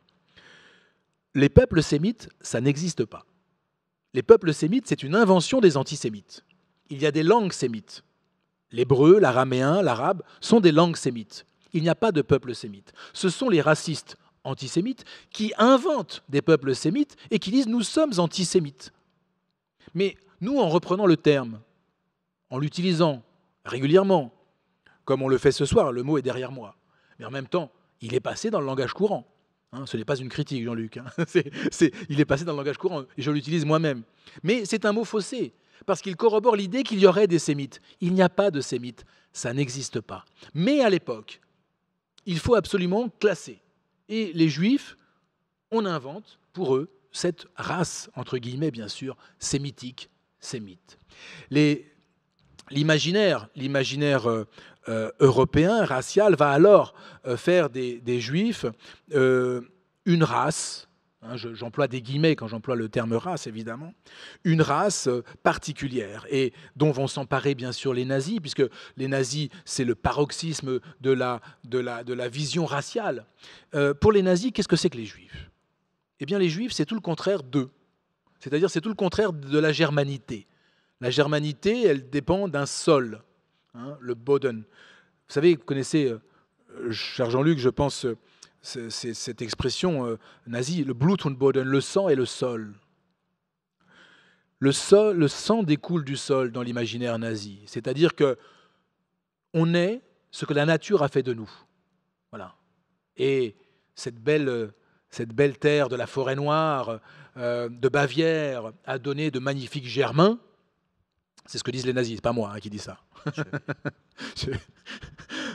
Les peuples sémites, ça n'existe pas. Les peuples sémites, c'est une invention des antisémites. Il y a des langues sémites. L'hébreu, l'araméen, l'arabe sont des langues sémites. Il n'y a pas de peuple sémite. Ce sont les racistes antisémites qui inventent des peuples sémites et qui disent « nous sommes antisémites ». Mais nous, en reprenant le terme, en l'utilisant régulièrement, comme on le fait ce soir, le mot est derrière moi. Mais en même temps, il est passé dans le langage courant. Ce n'est pas une critique, Jean-Luc. Il est passé dans le langage courant, et je l'utilise moi-même. Mais c'est un mot faussé, parce qu'il corrobore l'idée qu'il y aurait des sémites. Il n'y a pas de sémites, ça n'existe pas. Mais à l'époque, il faut absolument classer. Et les Juifs, on invente pour eux cette race, entre guillemets bien sûr, sémitique, sémite. L'imaginaire européen, racial, va alors faire des Juifs une race, j'emploie des guillemets quand j'emploie le terme race, évidemment, une race particulière, et dont vont s'emparer bien sûr les nazis, puisque les nazis, c'est le paroxysme de la vision raciale. Pour les nazis, qu'est-ce que c'est que les Juifs ? Eh bien, les Juifs, c'est tout le contraire d'eux. C'est-à-dire, c'est tout le contraire de la germanité. La germanité, elle dépend d'un sol, le Boden. Vous savez, vous connaissez, cher Jean-Luc, je pense, cette expression nazie, le Blut und Boden, le sang et le sol. Le sang découle du sol dans l'imaginaire nazi. C'est-à-dire que on est ce que la nature a fait de nous. Voilà. Et cette belle terre de la forêt noire, de Bavière, a donné de magnifiques germains. C'est ce que disent les nazis, c'est pas moi qui dis ça.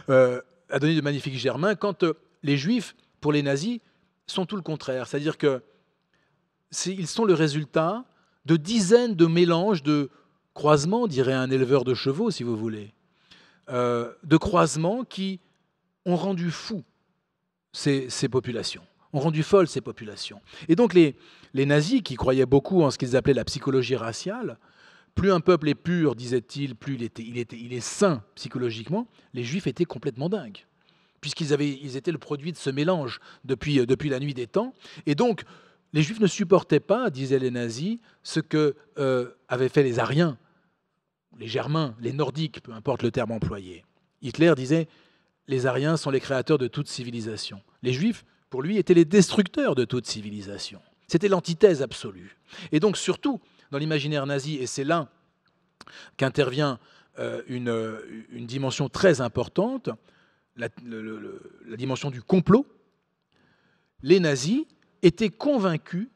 A donné de magnifiques germains, quand les Juifs, pour les nazis, sont tout le contraire. C'est-à-dire qu'ils sont le résultat de dizaines de mélanges, de croisements, dirait un éleveur de chevaux, si vous voulez, de croisements qui ont rendu fous ces populations, ont rendu folles ces populations. Et donc les nazis, qui croyaient beaucoup en ce qu'ils appelaient la psychologie raciale, plus un peuple est pur, disait-il, plus il est sain psychologiquement, les Juifs étaient complètement dingues, puisqu'ils étaient le produit de ce mélange depuis la nuit des temps. Et donc, les Juifs ne supportaient pas, disaient les nazis, ce que avaient fait les Aryens, les Germains, les Nordiques, peu importe le terme employé. Hitler disait « les Aryens sont les créateurs de toute civilisation. Les Juifs, pour lui, étaient les destructeurs de toute civilisation. C'était l'antithèse absolue. Et donc, surtout, dans l'imaginaire nazi, et c'est là qu'intervient une dimension très importante, la dimension du complot, les nazis étaient convaincus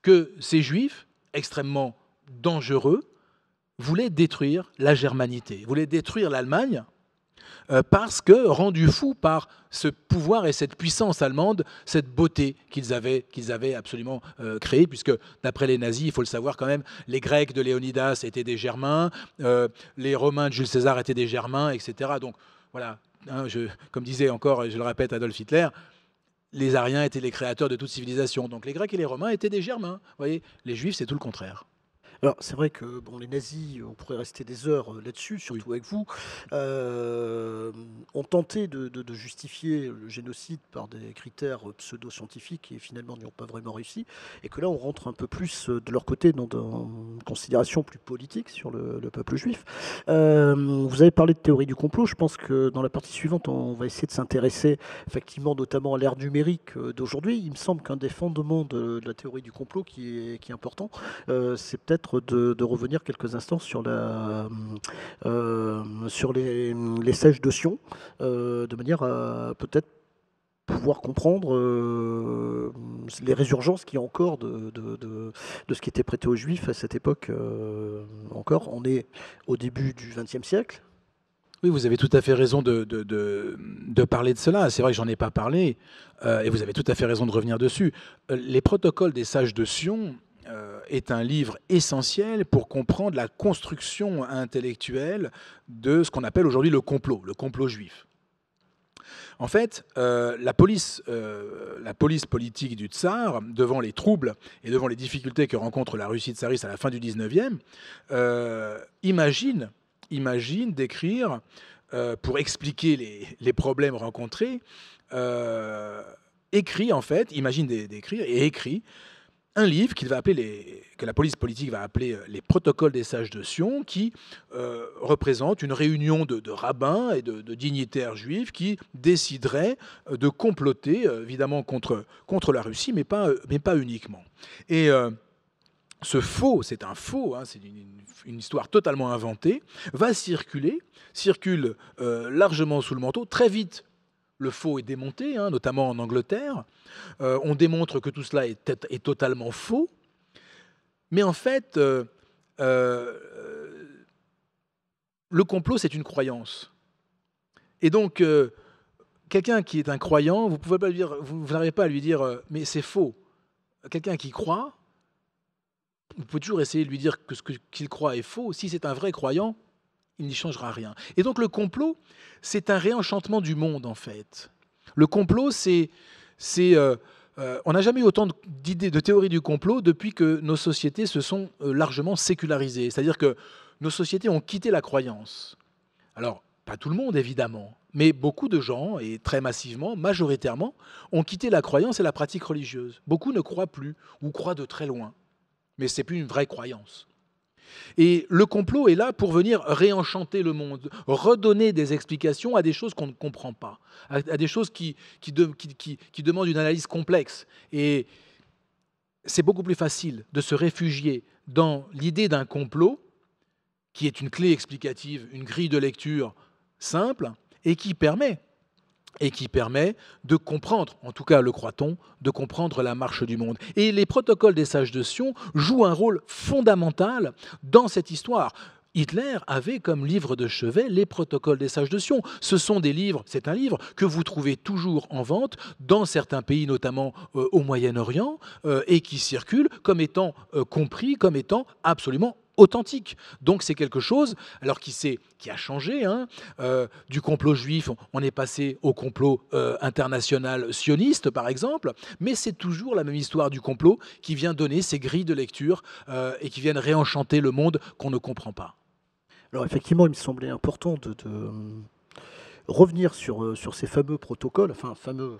que ces Juifs, extrêmement dangereux, voulaient détruire la germanité, voulaient détruire l'Allemagne, parce que rendus fous par ce pouvoir et cette puissance allemande, cette beauté qu'ils avaient absolument créée, puisque d'après les nazis, il faut le savoir quand même, les Grecs de Léonidas étaient des Germains, les Romains de Jules César étaient des Germains, etc. Donc voilà, hein, comme disait encore, je le répète, Adolf Hitler, les Aryens étaient les créateurs de toute civilisation. Donc les Grecs et les Romains étaient des Germains. Vous voyez, les Juifs, c'est tout le contraire. Alors, c'est vrai que bon, les nazis, on pourrait rester des heures là-dessus, surtout Oui. avec vous, ont tenté de justifier le génocide par des critères pseudo-scientifiques et finalement n'y ont pas vraiment réussi. Et que là, on rentre un peu plus de leur côté dans une considération plus politique sur le peuple juif. Vous avez parlé de théorie du complot. Je pense que dans la partie suivante, on va essayer de s'intéresser effectivement notamment à l'ère numérique d'aujourd'hui. Il me semble qu'un des fondements de la théorie du complot qui est important, c'est peut-être de revenir quelques instants sur les sèches de Sion, de manière à peut-être pouvoir comprendre les résurgences qu'il y a encore de ce qui était prêté aux Juifs à cette époque encore. On est au début du XXe siècle. Oui, vous avez tout à fait raison de parler de cela. C'est vrai que j'en ai pas parlé, et vous avez tout à fait raison de revenir dessus. Les protocoles des sages de Sion est un livre essentiel pour comprendre la construction intellectuelle de ce qu'on appelle aujourd'hui le complot juif. En fait, la police politique du tsar, devant les troubles et devant les difficultés que rencontre la Russie tsariste à la fin du 19e, imagine d'écrire, pour expliquer les problèmes rencontrés, écrit un livre que la police politique va appeler les protocoles des sages de Sion, qui représente une réunion de rabbins et de dignitaires juifs qui décideraient de comploter, évidemment, contre la Russie, mais pas uniquement. Et c'est une histoire totalement inventée, circule largement sous le manteau. Très vite, le faux est démonté, hein, notamment en Angleterre. On démontre que tout cela est totalement faux. Mais en fait, le complot, c'est une croyance. Et donc, quelqu'un qui est un croyant, vous n'arrivez pas à lui dire « mais c'est faux ». Quelqu'un qui croit, vous pouvez toujours essayer de lui dire que ce qu'il croit est faux. Si c'est un vrai croyant, il n'y changera rien. Et donc le complot, c'est un réenchantement du monde, en fait. Le complot, on n'a jamais eu autant d'idées, de théories du complot depuis que nos sociétés se sont largement sécularisées. C'est-à-dire que nos sociétés ont quitté la croyance. Alors, pas tout le monde, évidemment, mais beaucoup de gens, et très massivement, majoritairement, ont quitté la croyance et la pratique religieuse. Beaucoup ne croient plus, ou croient de très loin. Mais ce n'est plus une vraie croyance. Et le complot est là pour venir réenchanter le monde, redonner des explications à des choses qu'on ne comprend pas, à des choses qui demandent une analyse complexe. Et c'est beaucoup plus facile de se réfugier dans l'idée d'un complot, qui est une clé explicative, une grille de lecture simple, et qui permet de comprendre, en tout cas le croit-on, de comprendre la marche du monde. Et les protocoles des sages de Sion jouent un rôle fondamental dans cette histoire. Hitler avait comme livre de chevet les protocoles des sages de Sion. C'est un livre que vous trouvez toujours en vente dans certains pays, notamment au Moyen-Orient, et qui circule comme étant compris, comme étant absolument authentique. Donc c'est quelque chose qui a changé. Hein. Du complot juif, on est passé au complot international sioniste, par exemple, mais c'est toujours la même histoire du complot qui vient donner ces grilles de lecture et qui viennent réenchanter le monde qu'on ne comprend pas. Alors effectivement, il me semblait important de revenir sur ces fameux protocoles, enfin fameux,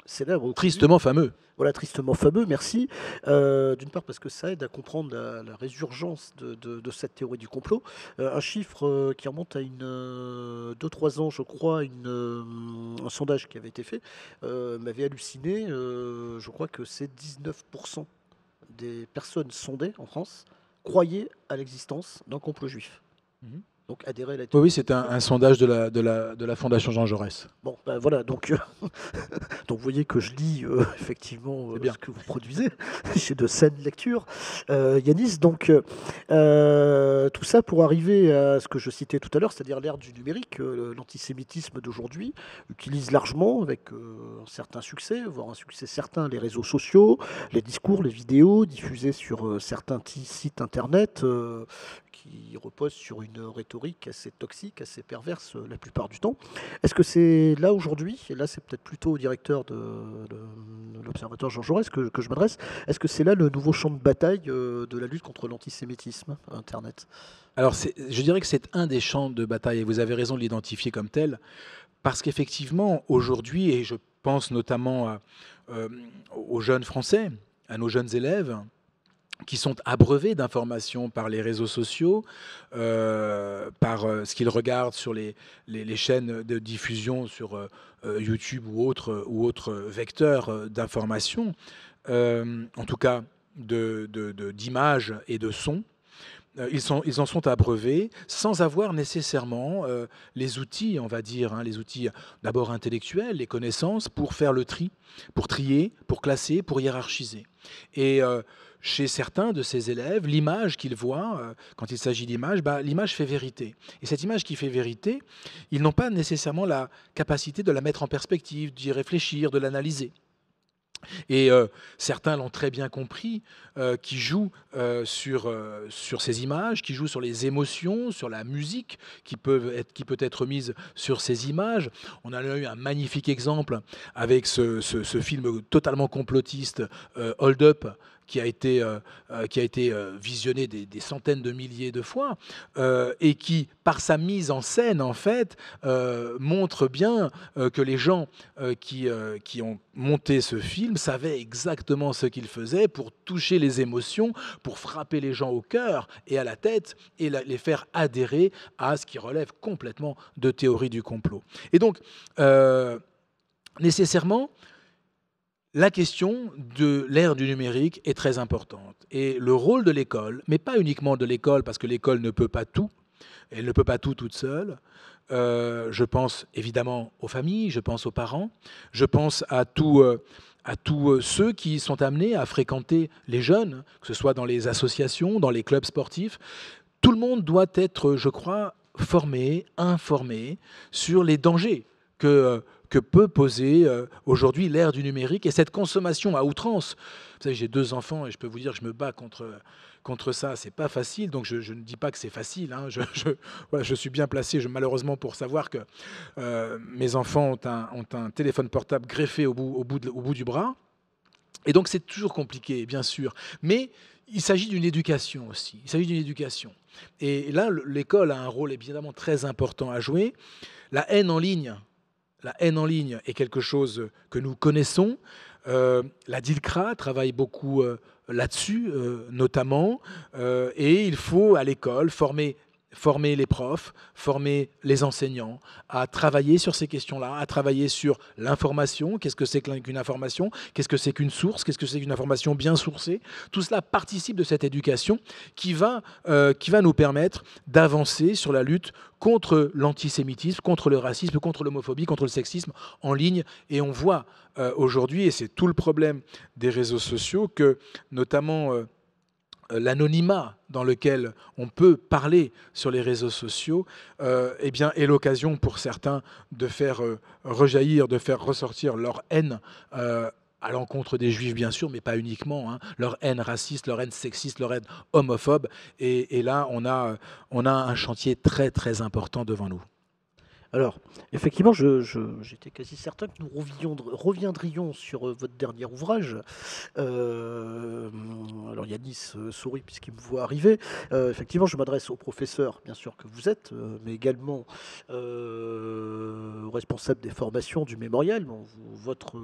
célèbre. Tristement fameux. Voilà, tristement fameux, merci. D'une part parce que ça aide à comprendre la résurgence de cette théorie du complot. Un chiffre qui remonte à 2-3 ans, je crois, un sondage qui avait été fait, m'avait halluciné. Je crois que c'est 19% des personnes sondées en France croyaient à l'existence d'un complot juif. Mhm. Donc adhérer à la Oui, théorie. oui, c'est un sondage de la Fondation Jean Jaurès. Bon, ben voilà, donc, donc vous voyez que je lis effectivement C'est bien. ce que vous produisez. J'ai de saines lectures. Yanis, donc tout ça pour arriver à ce que je citais tout à l'heure, c'est-à-dire l'ère du numérique. L'antisémitisme d'aujourd'hui utilise largement, avec un certain succès, voire un succès certain, les réseaux sociaux, les discours, les vidéos diffusées sur certains sites internet qui reposent sur une rhétorique assez toxique, assez perverse la plupart du temps. Est-ce que c'est là aujourd'hui, et là c'est peut-être plutôt au directeur de l'Observatoire Jean Jaurès que je m'adresse, est-ce que c'est là le nouveau champ de bataille de la lutte contre l'antisémitisme, Internet? Alors, je dirais que c'est un des champs de bataille, et vous avez raison de l'identifier comme tel, parce qu'effectivement, aujourd'hui, et je pense notamment aux jeunes Français, à nos jeunes élèves, qui sont abreuvés d'informations par les réseaux sociaux, par ce qu'ils regardent sur les chaînes de diffusion sur YouTube ou autres vecteurs d'information, en tout cas d'images et de sons. Ils en sont abreuvés sans avoir nécessairement les outils, on va dire, les outils d'abord intellectuels, les connaissances pour faire le tri, pour trier, pour classer, pour hiérarchiser. Et chez certains de ces élèves, l'image qu'ils voient, quand il s'agit d'image, l'image fait vérité. Et cette image qui fait vérité, ils n'ont pas nécessairement la capacité de la mettre en perspective, d'y réfléchir, de l'analyser. Et certains l'ont très bien compris, qui jouent sur ces images, qui jouent sur les émotions, sur la musique qui peut être mise sur ces images. On a eu un magnifique exemple avec ce film totalement complotiste, Hold Up, qui a été visionné des centaines de milliers de fois, et qui, par sa mise en scène, en fait, montre bien que les gens qui ont monté ce film savaient exactement ce qu'ils faisaient pour toucher les émotions, pour frapper les gens au cœur et à la tête, et les faire adhérer à ce qui relève complètement de théorie du complot. Et donc, nécessairement, la question de l'ère du numérique est très importante. Et le rôle de l'école, mais pas uniquement de l'école, parce que l'école ne peut pas tout, elle ne peut pas tout toute seule. Je pense évidemment aux familles, je pense aux parents, je pense à tous ceux qui sont amenés à fréquenter les jeunes, que ce soit dans les associations, dans les clubs sportifs. Tout le monde doit être, je crois, formé, informé sur les dangers que peut poser aujourd'hui l'ère du numérique et cette consommation à outrance. Vous savez, j'ai 2 enfants et je peux vous dire que je me bats contre ça. C'est pas facile, donc je ne dis pas que c'est facile. Voilà, je suis bien placé, malheureusement, pour savoir que mes enfants ont un téléphone portable greffé au bout du bras. Et donc c'est toujours compliqué, bien sûr. Mais il s'agit d'une éducation aussi. Il s'agit d'une éducation. Et là, l'école a un rôle évidemment très important à jouer. La haine en ligne est quelque chose que nous connaissons. La DILCRA travaille beaucoup là-dessus, notamment. Et il faut, à l'école, former les profs, former les enseignants à travailler sur ces questions-là, à travailler sur l'information. Qu'est-ce que c'est qu'une information? Qu'est-ce que c'est qu'une source? Qu'est-ce que c'est qu'une information bien sourcée? Tout cela participe de cette éducation qui va nous permettre d'avancer sur la lutte contre l'antisémitisme, contre le racisme, contre l'homophobie, contre le sexisme en ligne. Et on voit aujourd'hui, et c'est tout le problème des réseaux sociaux, que notamment l'anonymat dans lequel on peut parler sur les réseaux sociaux est l'occasion pour certains de faire rejaillir, de faire ressortir leur haine à l'encontre des Juifs, bien sûr, mais pas uniquement, leur haine raciste, leur haine sexiste, leur haine homophobe. Et là, on a un chantier très, très important devant nous. Alors, effectivement, j'étais quasi certain que nous reviendrions sur votre dernier ouvrage. Euh, alors, Yanis sourit puisqu'il me voit arriver. Effectivement, je m'adresse au professeur, bien sûr, que vous êtes, mais également au responsable des formations du mémorial. Bon, votre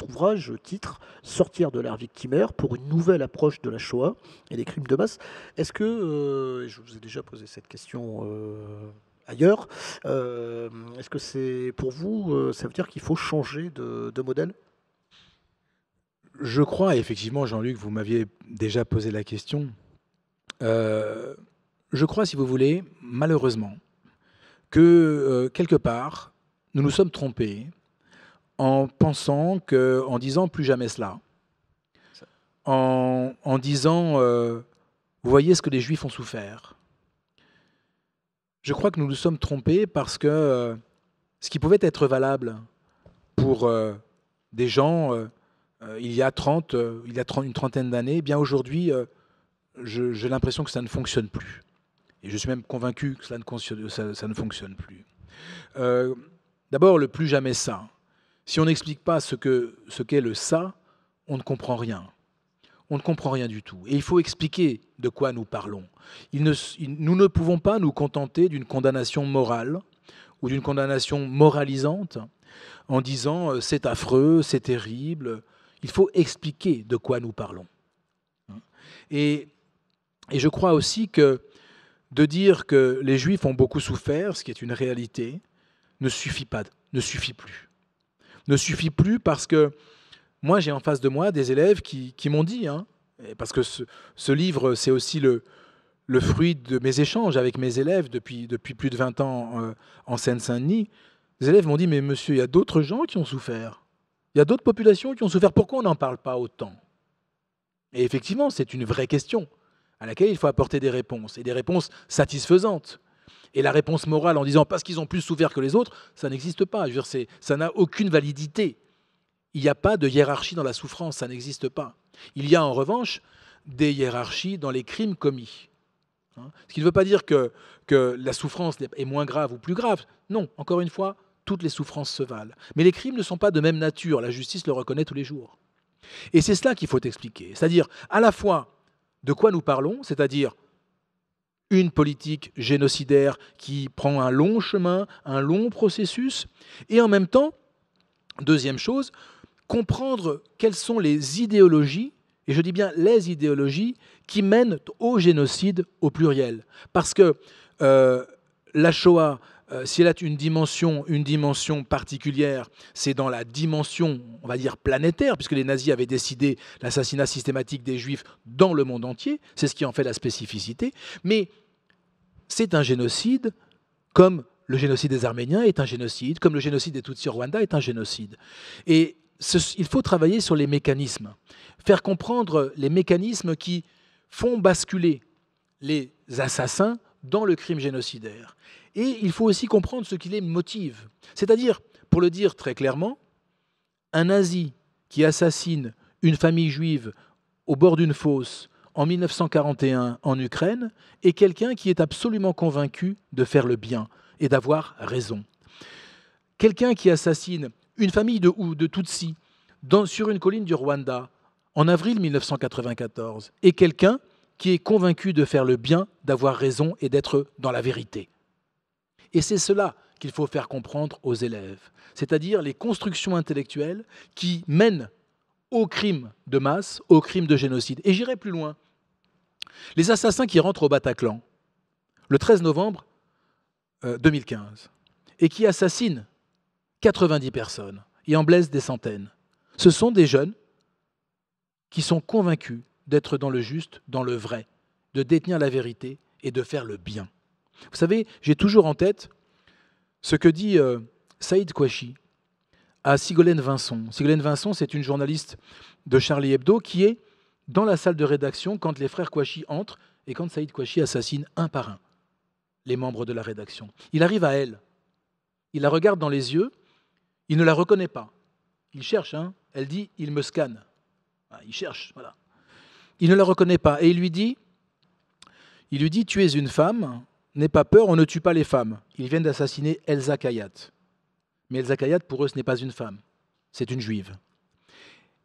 ouvrage, titre Sortir de l'ère victimaire pour une nouvelle approche de la Shoah et des crimes de masse. Est-ce que, je vous ai déjà posé cette question ailleurs, est-ce que c'est pour vous, ça veut dire qu'il faut changer de modèle? Je crois, effectivement, Jean-Luc, vous m'aviez déjà posé la question. Euh, je crois, si vous voulez, malheureusement, que quelque part, nous nous sommes trompés en pensant que, en disant plus jamais cela, en disant vous voyez ce que les Juifs ont souffert. Je crois que nous nous sommes trompés parce que ce qui pouvait être valable pour des gens il y a une trentaine d'années, eh bien aujourd'hui, j'ai l'impression que ça ne fonctionne plus. Et je suis même convaincu que ça ne fonctionne plus. Euh, D'abord, le plus jamais ça. Si on n'explique pas ce qu'est le ça, on ne comprend rien. On ne comprend rien du tout. Et il faut expliquer de quoi nous parlons. Nous ne pouvons pas nous contenter d'une condamnation morale ou d'une condamnation moralisante en disant c'est affreux, c'est terrible. Il faut expliquer de quoi nous parlons. Et je crois aussi que de dire que les Juifs ont beaucoup souffert, ce qui est une réalité, ne suffit pas, ne suffit plus. Ne suffit plus parce que moi, j'ai en face de moi des élèves qui m'ont dit, parce que ce livre, c'est aussi le fruit de mes échanges avec mes élèves depuis plus de 20 ans en Seine-Saint-Denis. Les élèves m'ont dit, mais monsieur, il y a d'autres gens qui ont souffert. Il y a d'autres populations qui ont souffert. Pourquoi on n'en parle pas autant? Et effectivement, c'est une vraie question à laquelle il faut apporter des réponses, et des réponses satisfaisantes. Et la réponse morale en disant parce qu'ils ont plus souffert que les autres, ça n'existe pas. Je veux dire, ça n'a aucune validité. Il n'y a pas de hiérarchie dans la souffrance, ça n'existe pas. Il y a en revanche des hiérarchies dans les crimes commis. Ce qui ne veut pas dire que la souffrance est moins grave ou plus grave. Non, encore une fois, toutes les souffrances se valent. Mais les crimes ne sont pas de même nature, la justice le reconnaît tous les jours. Et c'est cela qu'il faut expliquer. C'est-à-dire à la fois de quoi nous parlons, c'est-à-dire une politique génocidaire qui prend un long chemin, un long processus, et en même temps, deuxième chose, comprendre quelles sont les idéologies, et je dis bien les idéologies, qui mènent au génocide au pluriel. Parce que la Shoah, si elle a une dimension particulière, c'est dans la dimension, on va dire, planétaire, puisque les nazis avaient décidé l'assassinat systématique des Juifs dans le monde entier, c'est ce qui en fait la spécificité, mais c'est un génocide comme le génocide des Arméniens est un génocide, comme le génocide des Tutsis au Rwanda est un génocide. Et il faut travailler sur les mécanismes, faire comprendre les mécanismes qui font basculer les assassins dans le crime génocidaire. Et il faut aussi comprendre ce qui les motive. C'est-à-dire, pour le dire très clairement, un nazi qui assassine une famille juive au bord d'une fosse en 1941 en Ukraine est quelqu'un qui est absolument convaincu de faire le bien et d'avoir raison. Quelqu'un qui assassine une famille de Tutsis sur une colline du Rwanda en avril 1994 est quelqu'un qui est convaincu de faire le bien, d'avoir raison et d'être dans la vérité. Et c'est cela qu'il faut faire comprendre aux élèves, c'est-à-dire les constructions intellectuelles qui mènent au crime de masse, au crime de génocide. Et j'irai plus loin. Les assassins qui rentrent au Bataclan le 13 novembre 2015 et qui assassinent 90 personnes et en blessent des centaines, ce sont des jeunes qui sont convaincus d'être dans le juste, dans le vrai, de détenir la vérité et de faire le bien. Vous savez, j'ai toujours en tête ce que dit Saïd Kouachi à Sigolène Vincent. Sigolène Vincent, c'est une journaliste de Charlie Hebdo qui est dans la salle de rédaction quand les frères Kouachi entrent et quand Saïd Kouachi assassine un par un les membres de la rédaction. Il arrive à elle, il la regarde dans les yeux, il ne la reconnaît pas. Il cherche, elle dit « il me scanne ». Il cherche, voilà. Il ne la reconnaît pas et il lui dit « tu es une femme, n'aie pas peur, on ne tue pas les femmes. Ils viennent d'assassiner Elsa Kayat. Mais Elsa Kayat, pour eux, ce n'est pas une femme, c'est une juive.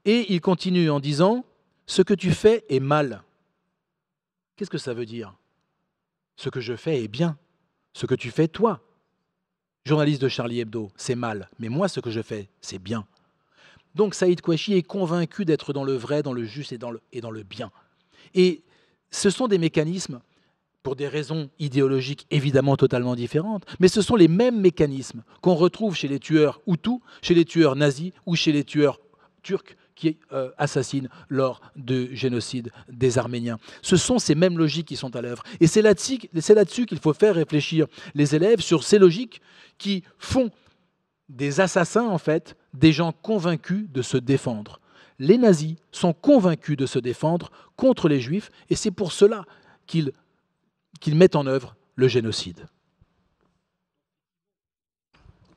Et il continue en disant, ce que tu fais est mal. Qu'est-ce que ça veut dire? Ce que je fais est bien. Ce que tu fais, toi, journaliste de Charlie Hebdo, c'est mal. Mais moi, ce que je fais, c'est bien. Donc Saïd Kouachi est convaincu d'être dans le vrai, dans le juste et dans le bien. Et ce sont des mécanismes, pour des raisons idéologiques évidemment totalement différentes, mais ce sont les mêmes mécanismes qu'on retrouve chez les tueurs hutus, chez les tueurs nazis ou chez les tueurs turcs qui assassinent lors du génocide des Arméniens. Ce sont ces mêmes logiques qui sont à l'œuvre. Et c'est là-dessus qu'il faut faire réfléchir les élèves, sur ces logiques qui font des assassins, en fait, des gens convaincus de se défendre. Les nazis sont convaincus de se défendre contre les juifs, et c'est pour cela qu'ils mettent en œuvre le génocide.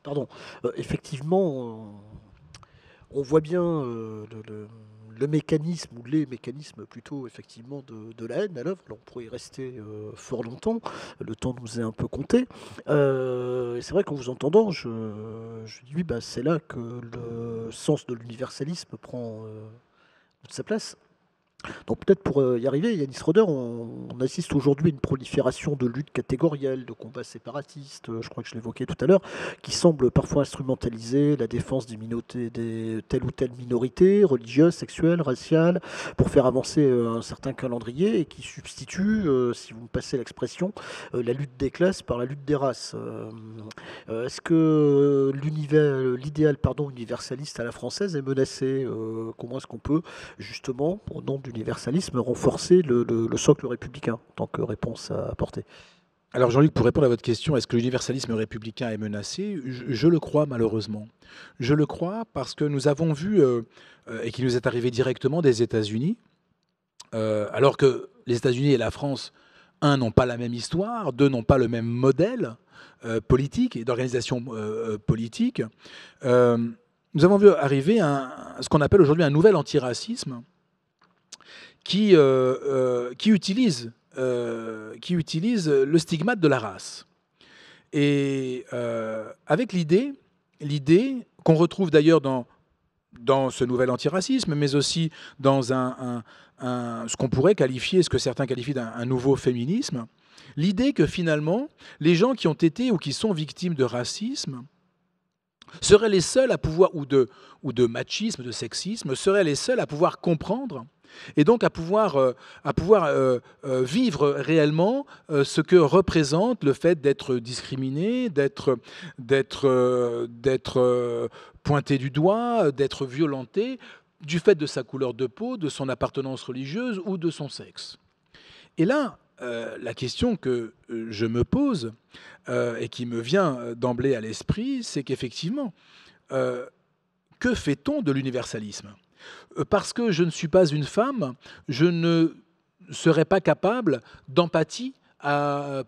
Pardon. Effectivement, on voit bien le mécanisme, ou les mécanismes plutôt, effectivement, de la haine à l'œuvre. On pourrait y rester fort longtemps. Le temps nous est un peu compté. Et c'est vrai qu'en vous entendant, je dis oui, bah, c'est là que le sens de l'universalisme prend toute sa place. Donc peut-être pour y arriver, Yanis Roder, on assiste aujourd'hui à une prolifération de luttes catégorielles, de combats séparatistes, je crois que je l'évoquais tout à l'heure, qui semblent parfois instrumentaliser la défense des minorités, des telle ou telle minorité, religieuse, sexuelle, raciale, pour faire avancer un certain calendrier, et qui substitue, si vous me passez l'expression, la lutte des classes par la lutte des races. Est-ce que l'idéal universaliste à la française est menacé? Comment est-ce qu'on peut justement, au nom d'universalisme, renforcer le socle républicain en tant que réponse à apporter? Alors Jean-Luc, pour répondre à votre question, est-ce que l'universalisme républicain est menacé? Je le crois malheureusement. Je le crois parce que nous avons vu, et qui nous est arrivé directement des États-Unis, alors que les États-Unis et la France, un, n'ont pas la même histoire, deux, n'ont pas le même modèle politique et d'organisation politique, nous avons vu arriver ce qu'on appelle aujourd'hui un nouvel antiracisme qui utilise le stigmate de la race. Et avec l'idée qu'on retrouve d'ailleurs dans ce nouvel antiracisme, mais aussi dans ce qu'on pourrait qualifier, ce que certains qualifient d'un nouveau féminisme, l'idée que finalement, les gens qui ont été ou qui sont victimes de racisme seraient les seuls à pouvoir, ou de machisme, de sexisme, seraient les seuls à pouvoir comprendre et donc à pouvoir vivre réellement ce que représente le fait d'être discriminé, d'être pointé du doigt, d'être violenté du fait de sa couleur de peau, de son appartenance religieuse ou de son sexe. Et là, la question que je me pose et qui me vient d'emblée à l'esprit, c'est qu'effectivement, que fait-on de l'universalisme ? Parce que je ne suis pas une femme, je ne serais pas capable d'empathie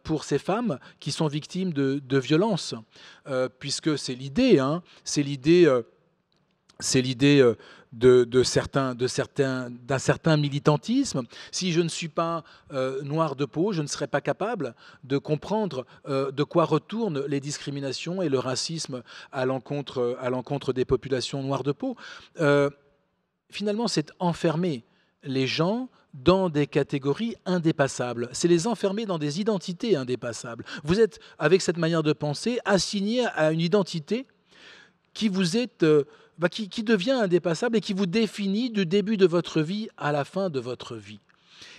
pour ces femmes qui sont victimes de violences, puisque c'est l'idée, d'un certain militantisme. Si je ne suis pas noir de peau, je ne serais pas capable de comprendre de quoi retournent les discriminations et le racisme à l'encontre des populations noires de peau. Finalement, c'est enfermer les gens dans des catégories indépassables. C'est les enfermer dans des identités indépassables. Vous êtes, avec cette manière de penser, assigné à une identité qui vous est... qui devient indépassable et qui vous définit du début de votre vie à la fin de votre vie.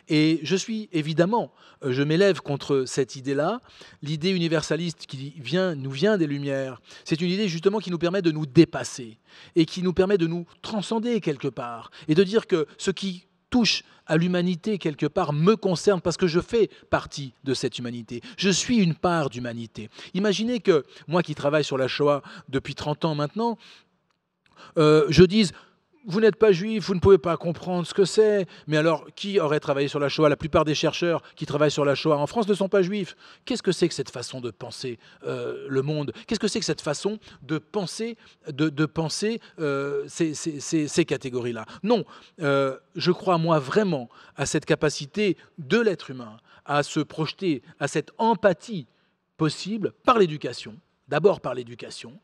Et je m'élève contre cette idée-là, l'idée universaliste qui nous vient des Lumières. C'est une idée justement qui nous permet de nous dépasser et qui nous permet de nous transcender quelque part et de dire que ce qui touche à l'humanité quelque part me concerne parce que je fais partie de cette humanité. Je suis une part d'humanité. Imaginez que moi qui travaille sur la Shoah depuis 30 ans maintenant, je dise... vous n'êtes pas juif, vous ne pouvez pas comprendre ce que c'est. Mais alors, qui aurait travaillé sur la Shoah? La plupart des chercheurs qui travaillent sur la Shoah en France ne sont pas juifs. Qu'est-ce que c'est que cette façon de penser le monde? Qu'est-ce que c'est que cette façon de penser, ces catégories-là? Non, je crois, moi, vraiment à cette capacité de l'être humain à se projeter, à cette empathie possible par l'éducation. D'abord par l'éducation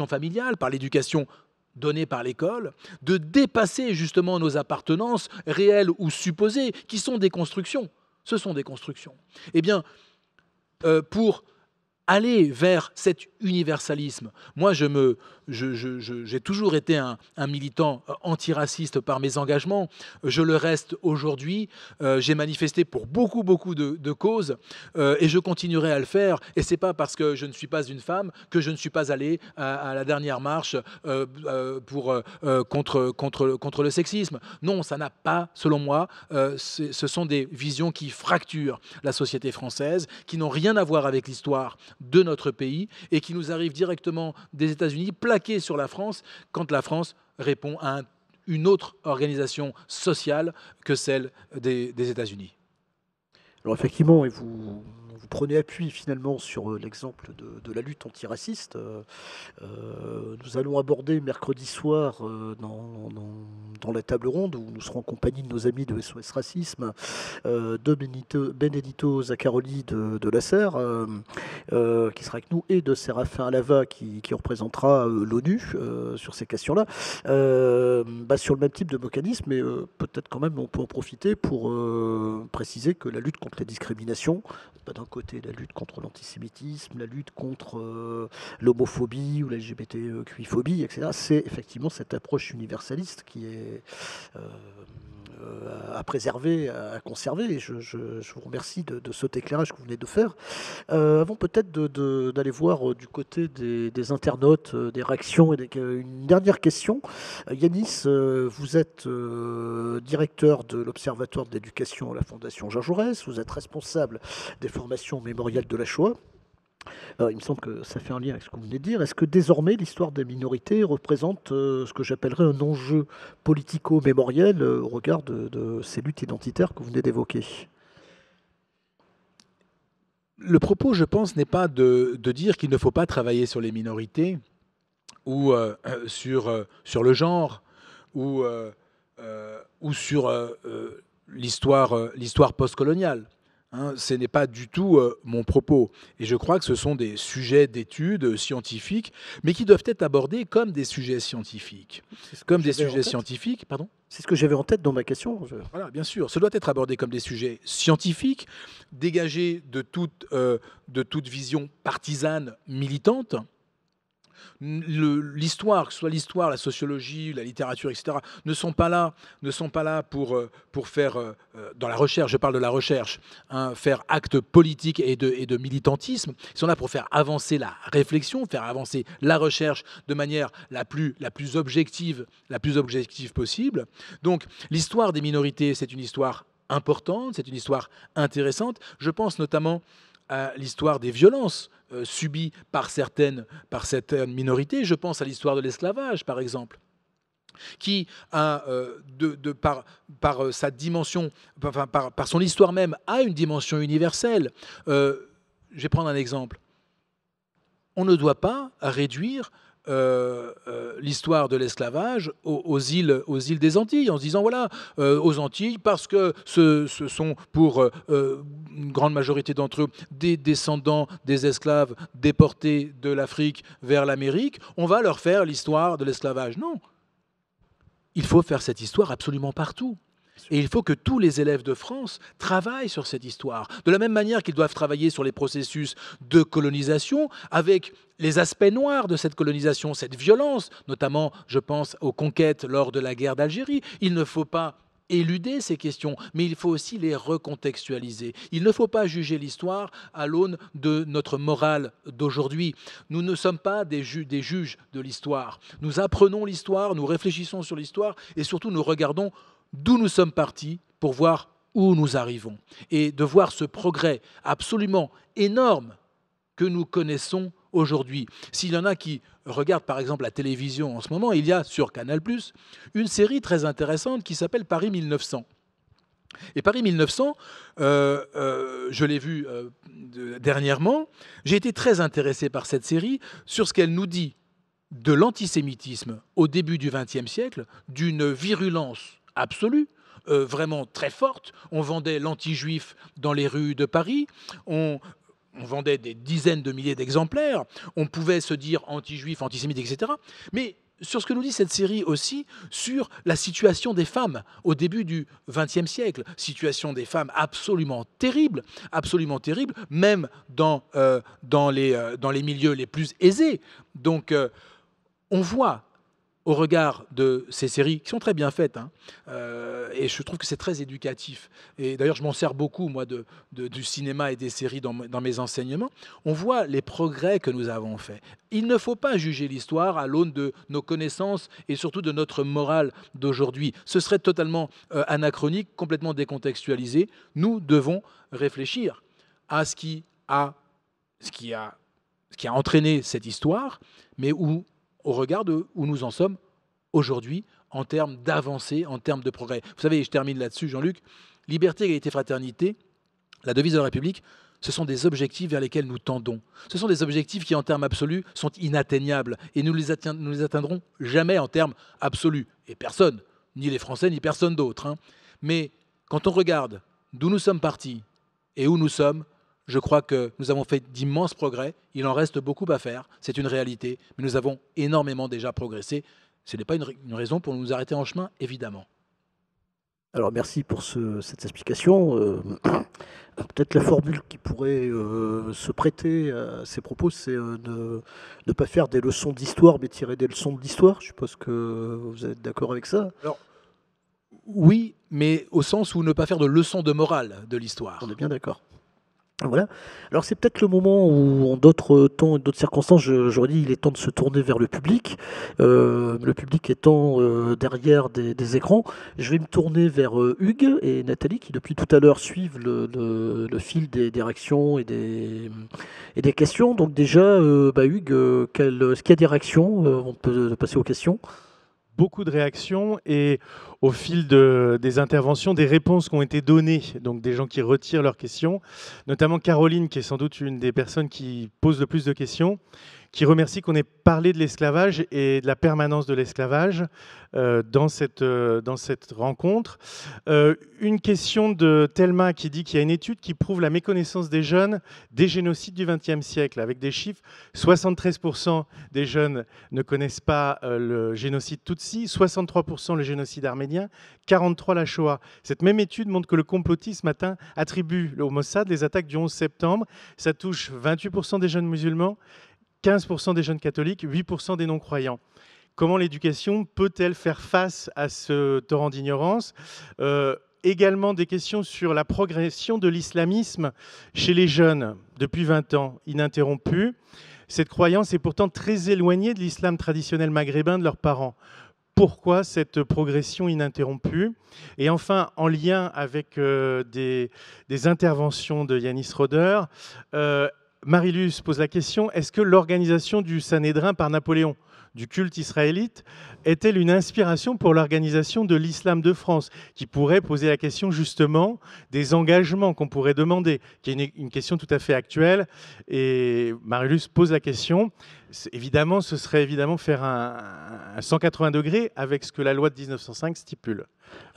familiale, par l'éducation donnée par l'école, de dépasser justement nos appartenances réelles ou supposées, qui sont des constructions. Ce sont des constructions. Eh bien, pour aller vers cet universalisme, moi j'ai toujours été un militant antiraciste par mes engagements, je le reste aujourd'hui, j'ai manifesté pour beaucoup de causes et je continuerai à le faire, et c'est pas parce que je ne suis pas une femme que je ne suis pas allé à la dernière marche contre le sexisme. Non, ça n'a pas, selon moi, ce sont des visions qui fracturent la société française, qui n'ont rien à voir avec l'histoire de notre pays et qui nous arrivent directement des États-Unis, plaqués sur la France, quand la France répond à une autre organisation sociale que celle des États-Unis. Alors effectivement, et vous prenez appui finalement sur l'exemple de la lutte antiraciste. Nous allons aborder mercredi soir dans la table ronde, où nous serons en compagnie de nos amis de SOS Racisme, de Benedito Zaccaroli de la Serre, qui sera avec nous, et de Séraphin Alava qui représentera l'ONU sur ces questions-là, sur le même type de mécanisme, mais peut-être quand même on peut en profiter pour préciser que la lutte contre la discrimination, d'un côté la lutte contre l'antisémitisme, la lutte contre l'homophobie ou la LGBTQI-phobie, etc., c'est effectivement cette approche universaliste qui est à préserver, à conserver. Et je vous remercie de cet éclairage que vous venez de faire. Avant peut-être d'aller voir du côté des internautes, des réactions, et une dernière question. Yanis, vous êtes directeur de l'Observatoire de l'éducation à la Fondation Jean Jaurès, vous êtes responsable des formations mémoriales de la Shoah. Il me semble que ça fait un lien avec ce que vous venez de dire. Est-ce que désormais l'histoire des minorités représente ce que j'appellerais un enjeu politico-mémoriel au regard de ces luttes identitaires que vous venez d'évoquer? Le propos, je pense, n'est pas de dire qu'il ne faut pas travailler sur les minorités ou sur le genre ou sur l'histoire postcoloniale. Ce n'est pas du tout mon propos. Et je crois que ce sont des sujets d'études scientifiques, mais qui doivent être abordés comme des sujets scientifiques. Pardon ? C'est ce que j'avais en tête dans ma question. Voilà, bien sûr. Ce doit être abordé comme des sujets scientifiques, dégagés de toute vision partisane militante. L'histoire, que ce soit l'histoire, la sociologie, la littérature, etc., ne sont pas là pour faire, dans la recherche, je parle de la recherche, faire acte politique et de militantisme. Ils sont là pour faire avancer la réflexion, faire avancer la recherche de manière la plus objective possible. Donc, l'histoire des minorités, c'est une histoire importante, c'est une histoire intéressante. Je pense notamment à l'histoire des violences subies par certaines minorités. Je pense à l'histoire de l'esclavage, par exemple, qui a, par sa dimension, par son histoire même, a une dimension universelle. Je vais prendre un exemple. On ne doit pas réduire l'histoire de l'esclavage aux îles des Antilles, en se disant voilà, aux Antilles, parce que ce sont pour une grande majorité d'entre eux des descendants des esclaves déportés de l'Afrique vers l'Amérique, on va leur faire l'histoire de l'esclavage. Non, il faut faire cette histoire absolument partout. Et il faut que tous les élèves de France travaillent sur cette histoire, de la même manière qu'ils doivent travailler sur les processus de colonisation, avec les aspects noirs de cette colonisation, cette violence, notamment, je pense, aux conquêtes lors de la guerre d'Algérie. Il ne faut pas éluder ces questions, mais il faut aussi les recontextualiser. Il ne faut pas juger l'histoire à l'aune de notre morale d'aujourd'hui. Nous ne sommes pas des juges de l'histoire. Nous apprenons l'histoire, nous réfléchissons sur l'histoire et surtout nous regardons d'où nous sommes partis pour voir où nous arrivons. Et de voir ce progrès absolument énorme que nous connaissons aujourd'hui. S'il y en a qui regardent par exemple la télévision en ce moment, il y a sur Canal+, une série très intéressante qui s'appelle Paris 1900. Et Paris 1900, je l'ai vu dernièrement, j'ai été très intéressé par cette série sur ce qu'elle nous dit de l'antisémitisme au début du XXe siècle, d'une virulence absolue, vraiment très forte. On vendait l'anti-juif dans les rues de Paris, on vendait des dizaines de milliers d'exemplaires, on pouvait se dire anti-juif, antisémite, etc. Mais sur ce que nous dit cette série aussi, sur la situation des femmes au début du XXe siècle, situation des femmes absolument terrible, même dans les milieux les plus aisés. Donc, on voit, au regard de ces séries, qui sont très bien faites, hein, et je trouve que c'est très éducatif. Et d'ailleurs, je m'en sers beaucoup, moi, du cinéma et des séries dans mes enseignements. On voit les progrès que nous avons faits. Il ne faut pas juger l'histoire à l'aune de nos connaissances et surtout de notre morale d'aujourd'hui. Ce serait totalement anachronique, complètement décontextualisé. Nous devons réfléchir à ce qui a entraîné cette histoire, mais au regard de où nous en sommes aujourd'hui en termes d'avancée, en termes de progrès. Vous savez, je termine là-dessus, Jean-Luc, liberté, égalité, fraternité, la devise de la République, ce sont des objectifs vers lesquels nous tendons. Ce sont des objectifs qui, en termes absolus, sont inatteignables et nous les atteindrons jamais en termes absolus. Et personne, ni les Français, ni personne d'autre. Hein. Mais quand on regarde d'où nous sommes partis et où nous sommes, je crois que nous avons fait d'immenses progrès. Il en reste beaucoup à faire, c'est une réalité. Mais nous avons énormément déjà progressé. Ce n'est pas une raison pour nous arrêter en chemin, évidemment. Alors merci pour cette explication. Peut-être la formule qui pourrait se prêter à ces propos, c'est de ne pas faire des leçons d'histoire, mais tirer des leçons de l'histoire. Je suppose que vous êtes d'accord avec ça. Alors, oui, mais au sens où ne pas faire de leçons de morale de l'histoire. On est bien d'accord. Voilà. Alors c'est peut-être le moment où, en d'autres temps et d'autres circonstances, j'aurais dit il est temps de se tourner vers le public étant derrière des écrans. Je vais me tourner vers Hugues et Nathalie qui depuis tout à l'heure suivent le fil des réactions et des questions. Donc déjà, Hugues, est-ce qu'il y a des réactions? On peut passer aux questions. Beaucoup de réactions et au fil des interventions, des réponses qui ont été données, donc des gens qui retirent leurs questions, notamment Caroline, qui est sans doute une des personnes qui pose le plus de questions, qui remercie qu'on ait parlé de l'esclavage et de la permanence de l'esclavage dans cette rencontre. Une question de Thelma qui dit qu'il y a une étude qui prouve la méconnaissance des jeunes des génocides du XXe siècle, avec des chiffres. 73% des jeunes ne connaissent pas le génocide Tutsi, 63% le génocide arménien, 43% la Shoah. Cette même étude montre que le complotisme attribue au Mossad les attaques du 11 septembre. Ça touche 28% des jeunes musulmans, 15% des jeunes catholiques, 8% des non-croyants. Comment l'éducation peut-elle faire face à ce torrent d'ignorance ? Également des questions sur la progression de l'islamisme chez les jeunes depuis 20 ans, ininterrompue. Cette croyance est pourtant très éloignée de l'islam traditionnel maghrébin de leurs parents. Pourquoi cette progression ininterrompue? Et enfin, en lien avec des interventions de Yanis Roder, Marilus pose la question, est-ce que l'organisation du Sanhédrin par Napoléon, du culte israélite, est-elle une inspiration pour l'organisation de l'islam de France, qui pourrait poser la question justement des engagements qu'on pourrait demander, qui est une question tout à fait actuelle. Et Marilus pose la question. Évidemment, ce serait évidemment faire un 180 degrés avec ce que la loi de 1905 stipule.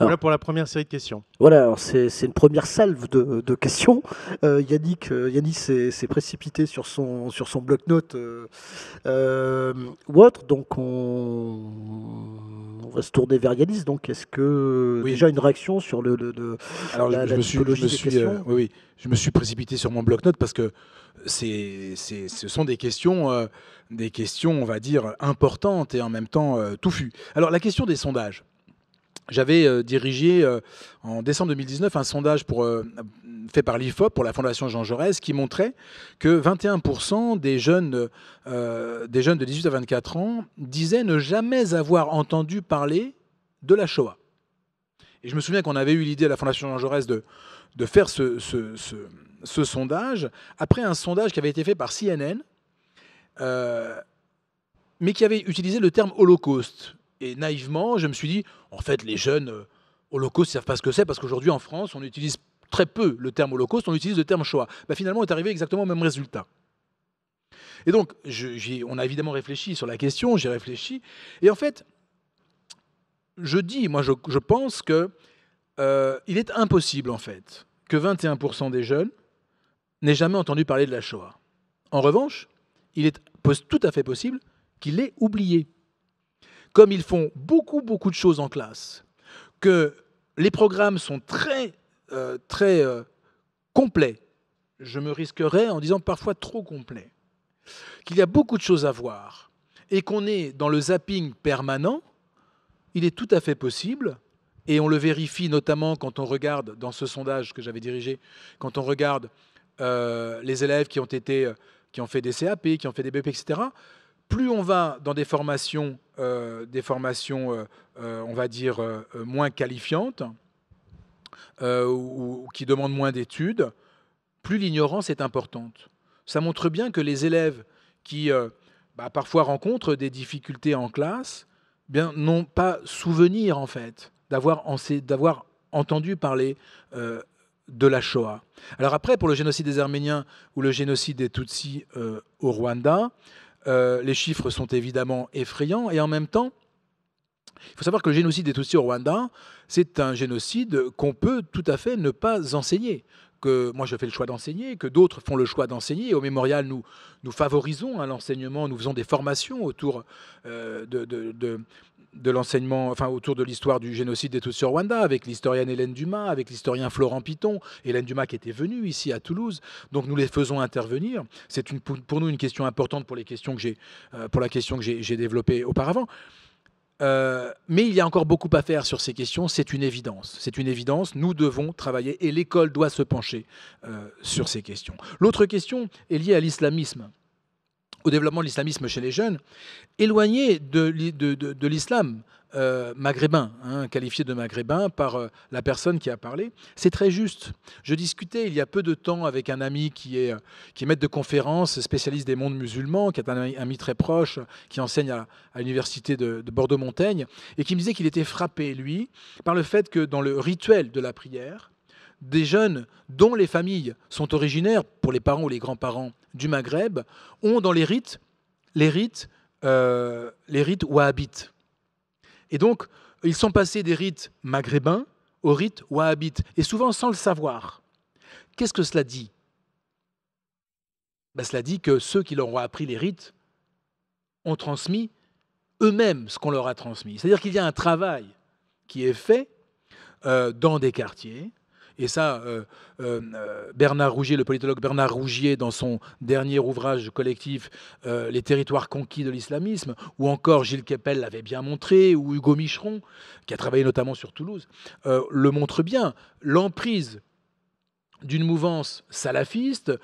Voilà pour la première série de questions. Voilà, c'est une première salve de questions. Yanis s'est précipité sur son bloc-notes ou autre, donc on va se tourner vers Yanis. Donc, est-ce que déjà une réaction sur Alors, je me suis précipité sur mon bloc-notes parce que ce sont des questions, on va dire, importantes et en même temps touffues. Alors, la question des sondages. J'avais dirigé en décembre 2019 un sondage fait par l'IFOP pour la Fondation Jean Jaurès qui montrait que 21% des jeunes de 18 à 24 ans disaient ne jamais avoir entendu parler de la Shoah. Et je me souviens qu'on avait eu l'idée à la Fondation Jean Jaurès de faire ce sondage après un sondage qui avait été fait par CNN mais qui avait utilisé le terme Holocauste. Et naïvement, je me suis dit, en fait, les jeunes, Holocauste, ils ne savent pas ce que c'est, parce qu'aujourd'hui, en France, on utilise très peu le terme Holocauste, on utilise le terme Shoah. Finalement, on est arrivé exactement au même résultat. Et donc, on a évidemment réfléchi sur la question, j'ai réfléchi, et en fait, je pense que il est impossible, en fait, que 21% des jeunes n'aient jamais entendu parler de la Shoah. En revanche, il est tout à fait possible qu'ils l'aient oublié. Comme ils font beaucoup de choses en classe, que les programmes sont très complets, je me risquerais en disant parfois trop complets, qu'il y a beaucoup de choses à voir, et qu'on est dans le zapping permanent, il est tout à fait possible, et on le vérifie notamment quand on regarde, dans ce sondage que j'avais dirigé, quand on regarde les élèves qui ont fait des CAP, qui ont fait des BP, etc., plus on va dans des formations on va dire, moins qualifiantes, ou qui demandent moins d'études, plus l'ignorance est importante. Ça montre bien que les élèves qui parfois rencontrent des difficultés en classe, n'ont pas souvenir, en fait, d'avoir entendu parler de la Shoah. Alors après, pour le génocide des Arméniens ou le génocide des Tutsis au Rwanda, les chiffres sont évidemment effrayants, et en même temps, il faut savoir que le génocide des Tutsis au Rwanda, c'est un génocide qu'on peut tout à fait ne pas enseigner. Que moi je fais le choix d'enseigner, que d'autres font le choix d'enseigner. Au Mémorial, nous favorisons l'enseignement, nous faisons des formations autour de l'enseignement, autour de l'histoire du génocide des Tutsis au Rwanda, avec l'historienne Hélène Dumas, avec l'historien Florent Piton. Hélène Dumas qui était venue ici à Toulouse, donc nous les faisons intervenir. C'est pour nous une question importante pour la question que j'ai développée auparavant. Mais il y a encore beaucoup à faire sur ces questions, c'est une évidence. C'est une évidence, nous devons travailler et l'école doit se pencher sur ces questions. L'autre question est liée à l'islamisme, au développement de l'islamisme chez les jeunes, éloigné de l'islam maghrébin, qualifié de maghrébin par la personne qui a parlé. C'est très juste. Je discutais il y a peu de temps avec un ami qui est maître de conférence, spécialiste des mondes musulmans, qui est un ami très proche, qui enseigne à l'université de Bordeaux-Montaigne, et qui me disait qu'il était frappé, lui, par le fait que dans le rituel de la prière, des jeunes dont les familles sont originaires, pour les parents ou les grands-parents du Maghreb, ont dans les rites wahhabites. Et donc, ils sont passés des rites maghrébins aux rites wahhabites, et souvent sans le savoir. Qu'est-ce que cela dit ? Cela dit que ceux qui leur ont appris les rites ont transmis eux-mêmes ce qu'on leur a transmis. C'est-à-dire qu'il y a un travail qui est fait dans des quartiers. Et ça, Bernard Rougier, le politologue Bernard Rougier, dans son dernier ouvrage collectif « Les territoires conquis de l'islamisme », ou encore Gilles Kepel l'avait bien montré, ou Hugo Micheron, qui a travaillé notamment sur Toulouse, le montre bien. L'emprise d'une mouvance salafiste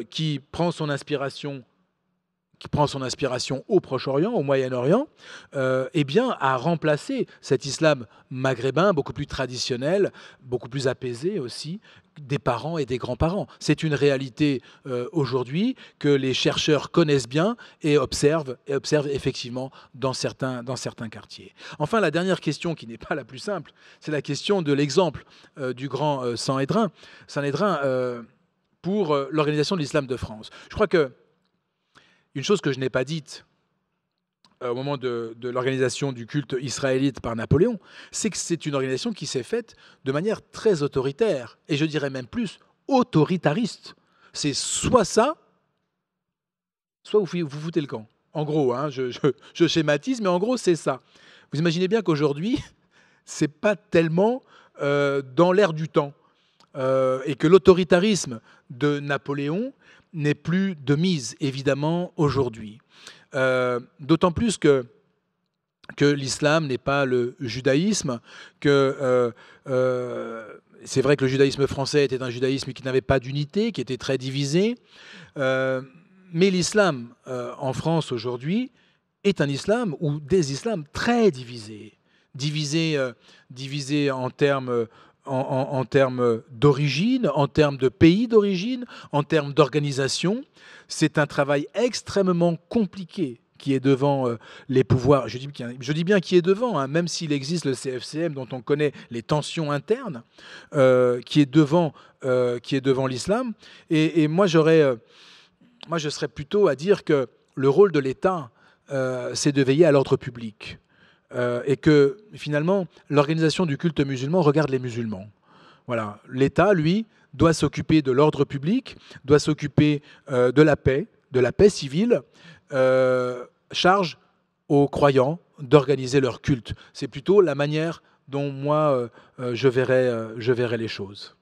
qui prend son inspiration au Proche-Orient, au Moyen-Orient, a remplacé cet islam maghrébin beaucoup plus traditionnel, beaucoup plus apaisé aussi, des parents et des grands-parents. C'est une réalité aujourd'hui que les chercheurs connaissent bien et observent effectivement dans certains quartiers. Enfin, la dernière question, qui n'est pas la plus simple, c'est la question de l'exemple du grand Sanhédrin pour l'Organisation de l'Islam de France. Je crois que une chose que je n'ai pas dite au moment de l'organisation du culte israélite par Napoléon, c'est que c'est une organisation qui s'est faite de manière très autoritaire, et je dirais même plus autoritariste. C'est soit ça, soit vous foutez le camp. En gros, je schématise, mais en gros, c'est ça. Vous imaginez bien qu'aujourd'hui, c'est pas tellement dans l'air du temps, et que l'autoritarisme de Napoléon n'est plus de mise, évidemment, aujourd'hui. D'autant plus que l'islam n'est pas le judaïsme, que c'est vrai que le judaïsme français était un judaïsme qui n'avait pas d'unité, qui était très divisé, mais l'islam en France aujourd'hui est un islam ou des islams très divisés. Divisés en termes en termes d'origine, en termes de pays d'origine, en termes d'organisation. C'est un travail extrêmement compliqué qui est devant les pouvoirs. Je dis bien qui est devant, hein, même s'il existe le CFCM dont on connaît les tensions internes, qui est devant l'islam. Et moi, je serais plutôt à dire que le rôle de l'État, c'est de veiller à l'ordre public. Et que finalement, l'organisation du culte musulman regarde les musulmans. Voilà. L'État, lui, doit s'occuper de l'ordre public, doit s'occuper de la paix civile, charge aux croyants d'organiser leur culte. C'est plutôt la manière dont moi, je verrais les choses.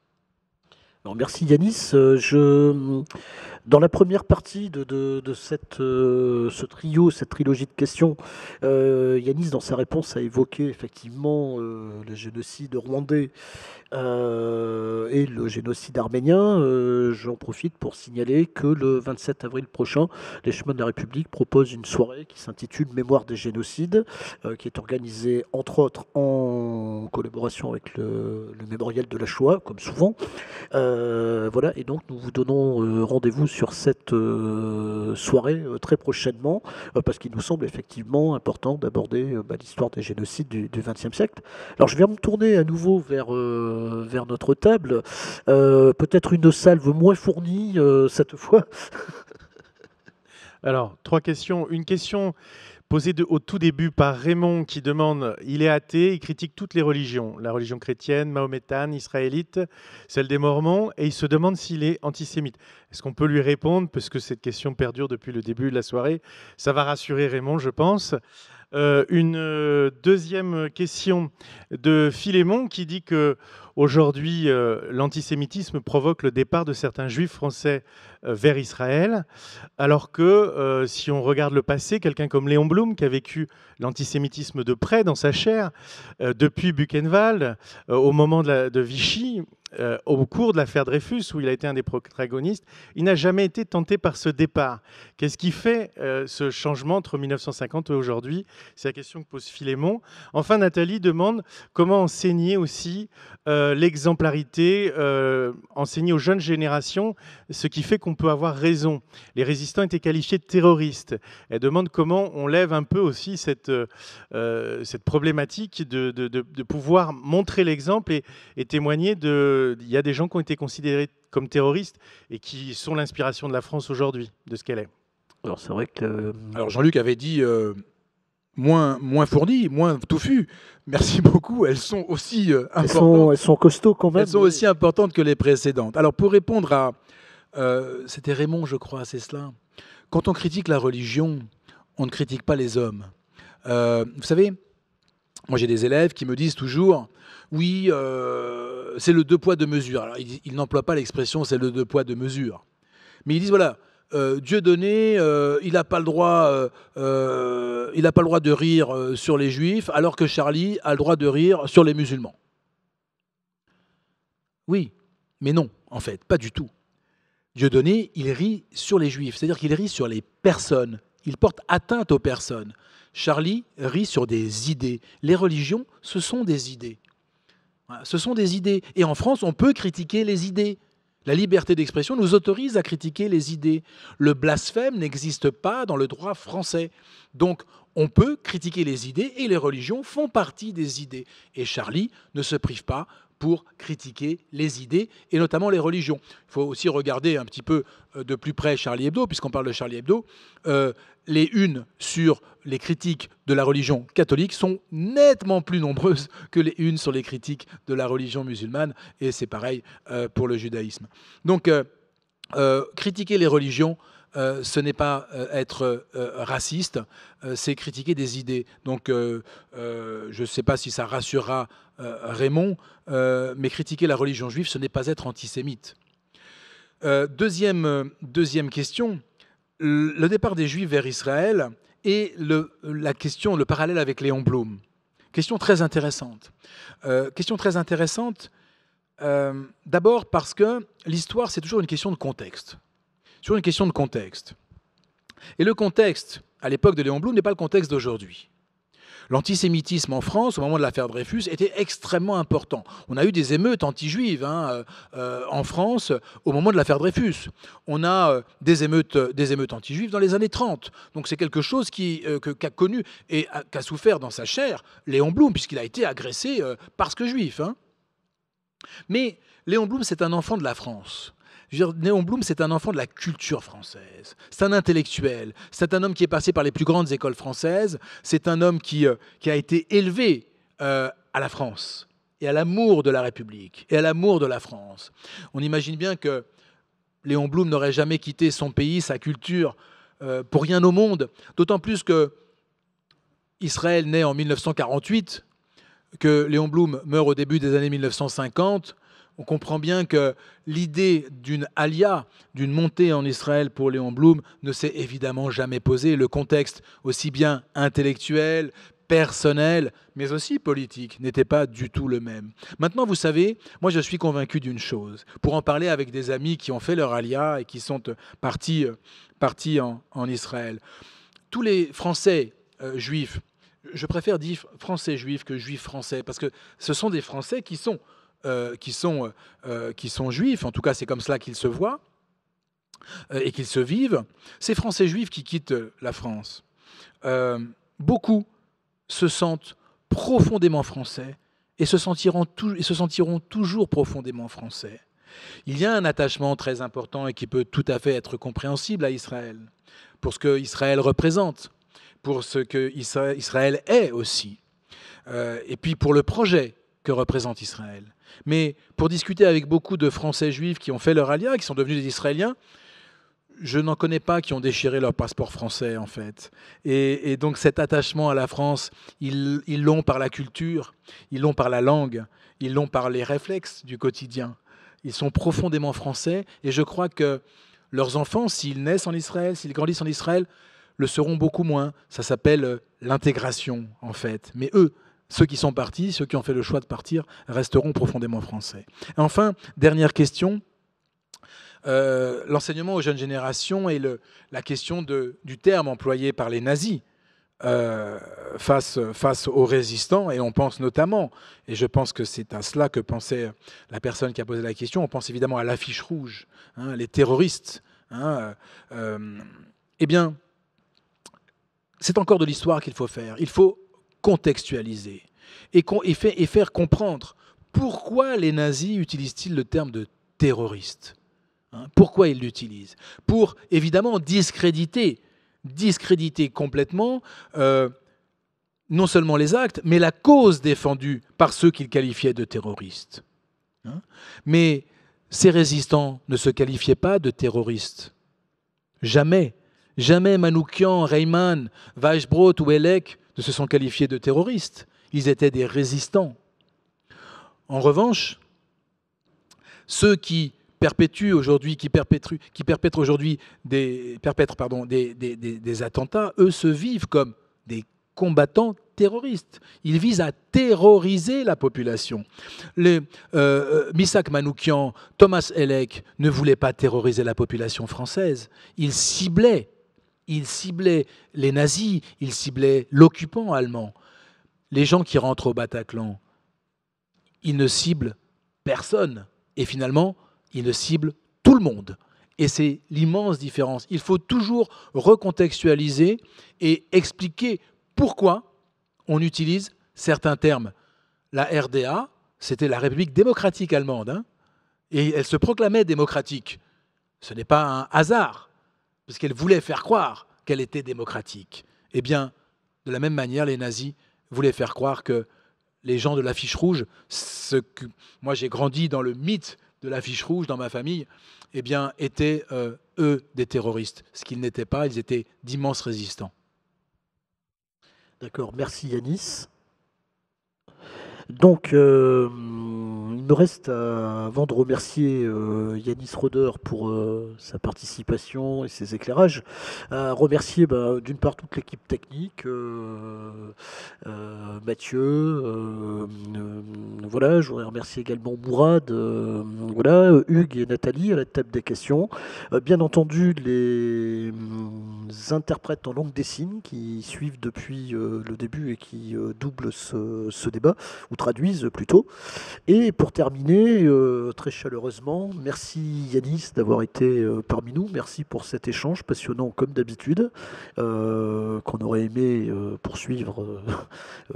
Alors, merci Yanis. Dans la première partie de ce trio, cette trilogie de questions, Yanis, dans sa réponse, a évoqué effectivement le génocide rwandais et le génocide arménien. J'en profite pour signaler que le 27 avril prochain, les Chemins de la République proposent une soirée qui s'intitule Mémoire des génocides, qui est organisée entre autres en collaboration avec le mémorial de la Shoah, comme souvent. Voilà, et donc nous vous donnons rendez-vous sur cette soirée très prochainement, parce qu'il nous semble effectivement important d'aborder l'histoire des génocides du XXe siècle. Alors je viens me tourner à nouveau vers notre table, peut-être une salve moins fournie cette fois. Alors, 3 questions. Une question posée au tout début par Raymond qui demande, il est athée, il critique toutes les religions, la religion chrétienne, mahométane, israélite, celle des Mormons, et il se demande s'il est antisémite. Est-ce qu'on peut lui répondre, parce que cette question perdure depuis le début de la soirée? Ça va rassurer Raymond, je pense. Une deuxième question de Philémon qui dit que aujourd'hui l'antisémitisme provoque le départ de certains juifs français vers Israël, alors que si on regarde le passé, quelqu'un comme Léon Blum qui a vécu l'antisémitisme de près dans sa chair depuis Buchenwald, au moment de Vichy, au cours de l'affaire Dreyfus, où il a été un des protagonistes, il n'a jamais été tenté par ce départ. Qu'est-ce qui fait ce changement entre 1950 et aujourd'hui? C'est la question que pose Philémon. Enfin, Nathalie demande comment enseigner aussi l'exemplarité, enseigner aux jeunes générations ce qui fait qu'on peut avoir raison. Les résistants étaient qualifiés de terroristes. Elle demande comment on lève un peu aussi cette problématique de pouvoir montrer l'exemple et témoigner il y a des gens qui ont été considérés comme terroristes et qui sont l'inspiration de la France aujourd'hui, de ce qu'elle est. Alors c'est vrai que... Alors Jean-Luc avait dit moins fournies, moins touffues. Merci beaucoup. Elles sont aussi importantes. Elles sont costauds quand même. Elles sont aussi importantes que les précédentes. Alors pour répondre à... c'était Raymond, je crois, c'est cela. Quand on critique la religion, on ne critique pas les hommes. Vous savez, moi j'ai des élèves qui me disent toujours... Oui, c'est le 2 poids 2 mesures. Alors, ils n'emploient pas l'expression c'est le 2 poids 2 mesures. Mais ils disent voilà, Dieudonné, il n'a pas le droit de rire sur les juifs, alors que Charlie a le droit de rire sur les musulmans. Oui, mais non, en fait, pas du tout. Dieudonné, il rit sur les juifs, c'est-à-dire qu'il rit sur les personnes. Il porte atteinte aux personnes. Charlie rit sur des idées. Les religions, ce sont des idées. Ce sont des idées. Et en France, on peut critiquer les idées. La liberté d'expression nous autorise à critiquer les idées. Le blasphème n'existe pas dans le droit français. Donc, on peut critiquer les idées et les religions font partie des idées. Et Charlie ne se prive pas pour critiquer les idées et notamment les religions. Il faut aussi regarder un petit peu de plus près Charlie Hebdo, puisqu'on parle de Charlie Hebdo. Les unes sur les critiques de la religion catholique sont nettement plus nombreuses que les unes sur les critiques de la religion musulmane, et c'est pareil pour le judaïsme. Donc, critiquer les religions, ce n'est pas être raciste, c'est critiquer des idées. Donc, je ne sais pas si ça rassurera Raymond, mais critiquer la religion juive, ce n'est pas être antisémite. Deuxième question. Le départ des Juifs vers Israël et la question, le parallèle avec Léon Blum. Question très intéressante. D'abord parce que l'histoire, c'est toujours une question de contexte. Toujours une question de contexte. Et le contexte, à l'époque de Léon Blum, n'est pas le contexte d'aujourd'hui. l'antisémitisme en France, au moment de l'affaire Dreyfus, était extrêmement important. On a eu des émeutes anti-juives en France au moment de l'affaire Dreyfus. On a des émeutes anti-juives dans les années 30. Donc c'est quelque chose qu'a connu et qu'a souffert dans sa chair Léon Blum, puisqu'il a été agressé parce que juif. Mais Léon Blum, c'est un enfant de la France. Je veux dire, Léon Blum, c'est un enfant de la culture française. C'est un intellectuel. C'est un homme qui est passé par les plus grandes écoles françaises. C'est un homme qui a été élevé à la France et à l'amour de la République et à l'amour de la France. On imagine bien que Léon Blum n'aurait jamais quitté son pays, sa culture, pour rien au monde. D'autant plus que Israël naît en 1948, que Léon Blum meurt au début des années 1950. On comprend bien que l'idée d'une alia, d'une montée en Israël pour Léon Blum ne s'est évidemment jamais posée. Le contexte, aussi bien intellectuel, personnel, mais aussi politique, n'était pas du tout le même. Maintenant, vous savez, moi je suis convaincu d'une chose. Pour en parler avec des amis qui ont fait leur alia et qui sont partis en Israël, tous les Français juifs, je préfère dire Français juifs que Juifs français, parce que ce sont des Français qui sont juifs, en tout cas c'est comme cela qu'ils se voient et qu'ils se vivent. Ces Français juifs qui quittent la France, beaucoup se sentent profondément français et se sentiront toujours profondément français. Il y a un attachement très important et qui peut tout à fait être compréhensible à Israël, pour ce que Israël représente, pour ce que Israël est aussi, et puis pour le projet que représente Israël. Mais pour discuter avec beaucoup de Français juifs qui ont fait leur alia, qui sont devenus des Israéliens, je n'en connais pas qui ont déchiré leur passeport français, en fait. Et donc cet attachement à la France, ils l'ont par la culture, ils l'ont par la langue, ils l'ont par les réflexes du quotidien. Ils sont profondément français, et je crois que leurs enfants, s'ils naissent en Israël, s'ils grandissent en Israël, le seront beaucoup moins. Ça s'appelle l'intégration, en fait. Mais eux, ceux qui sont partis, ceux qui ont fait le choix de partir, resteront profondément français. Et enfin, dernière question, l'enseignement aux jeunes générations et la question du terme employé par les nazis face aux résistants, et on pense notamment, et je pense que c'est à cela que pensait la personne qui a posé la question, on pense évidemment à l'affiche rouge, les terroristes. Eh bien, c'est encore de l'histoire qu'il faut faire. Il faut contextualiser et faire comprendre pourquoi les nazis utilisent-ils le terme de terroriste. Pourquoi ils l'utilisent? Pour, évidemment, discréditer complètement non seulement les actes, mais la cause défendue par ceux qu'ils qualifiaient de terroristes. Mais ces résistants ne se qualifiaient pas de terroristes. Jamais. Jamais Manoukian, Reiman, Weisbrot ou Elek ne se sont qualifiés de terroristes. Ils étaient des résistants. En revanche, ceux qui perpètrent aujourd'hui des attentats, eux se vivent comme des combattants terroristes. Ils visent à terroriser la population. Missak Manoukian, Thomas Elek ne voulaient pas terroriser la population française. Ils ciblaient les nazis, ils ciblaient l'occupant allemand. Les gens qui rentrent au Bataclan, ils ne ciblent personne. Et finalement, ils ne ciblent tout le monde. Et c'est l'immense différence. Il faut toujours recontextualiser et expliquer pourquoi on utilise certains termes. La RDA, c'était la République démocratique allemande, et elle se proclamait démocratique. Ce n'est pas un hasard, parce qu'elle voulait faire croire qu'elle était démocratique. Eh bien, de la même manière, les nazis voulaient faire croire que les gens de l'affiche rouge, moi j'ai grandi dans le mythe de l'affiche rouge dans ma famille, eh bien, étaient, eux, des terroristes. Ce qu'ils n'étaient pas, ils étaient d'immenses résistants. D'accord, merci Yanis. Donc, il me reste, avant de remercier Yanis Roder pour sa participation et ses éclairages, à remercier d'une part toute l'équipe technique, Mathieu, voilà, je voudrais remercier également Mourad, voilà, Hugues et Nathalie à la table des questions. Bien entendu, les interprètes en langue des signes qui suivent depuis le début et qui doublent ce débat, ou traduisent plutôt. Et pour terminer, très chaleureusement, merci Yanis d'avoir été parmi nous. Merci pour cet échange passionnant comme d'habitude, qu'on aurait aimé poursuivre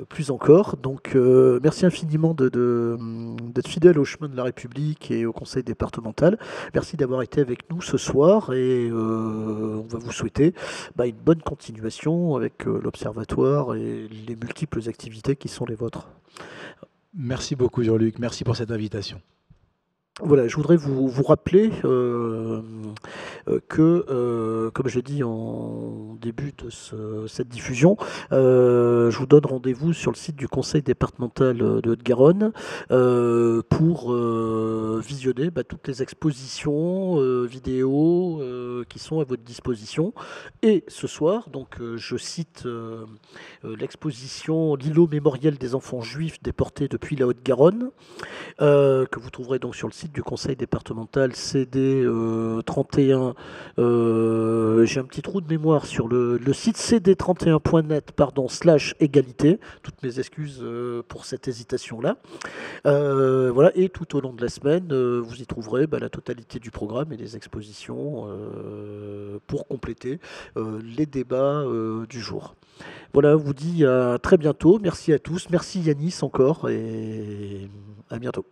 plus encore. Donc merci infiniment d'être fidèle au chemin de la République et au Conseil départemental. Merci d'avoir été avec nous ce soir et on va vous souhaiter une bonne continuation avec l'Observatoire et les multiples activités qui sont les vôtres. Merci beaucoup Jean-Luc, merci pour cette invitation. Voilà, je voudrais vous rappeler que, comme je l'ai dit en début de cette diffusion, je vous donne rendez-vous sur le site du Conseil départemental de Haute-Garonne pour visionner toutes les expositions vidéo qui sont à votre disposition. Et ce soir, donc, je cite l'exposition L'îlot mémoriel des enfants juifs déportés depuis la Haute-Garonne, que vous trouverez donc sur le site du Conseil départemental CD 31. J'ai un petit trou de mémoire sur le site cd31.net /égalité. Toutes mes excuses pour cette hésitation-là. Voilà, et tout au long de la semaine, vous y trouverez la totalité du programme et des expositions pour compléter les débats du jour. Voilà, on vous dit à très bientôt. Merci à tous. Merci Yanis encore et à bientôt.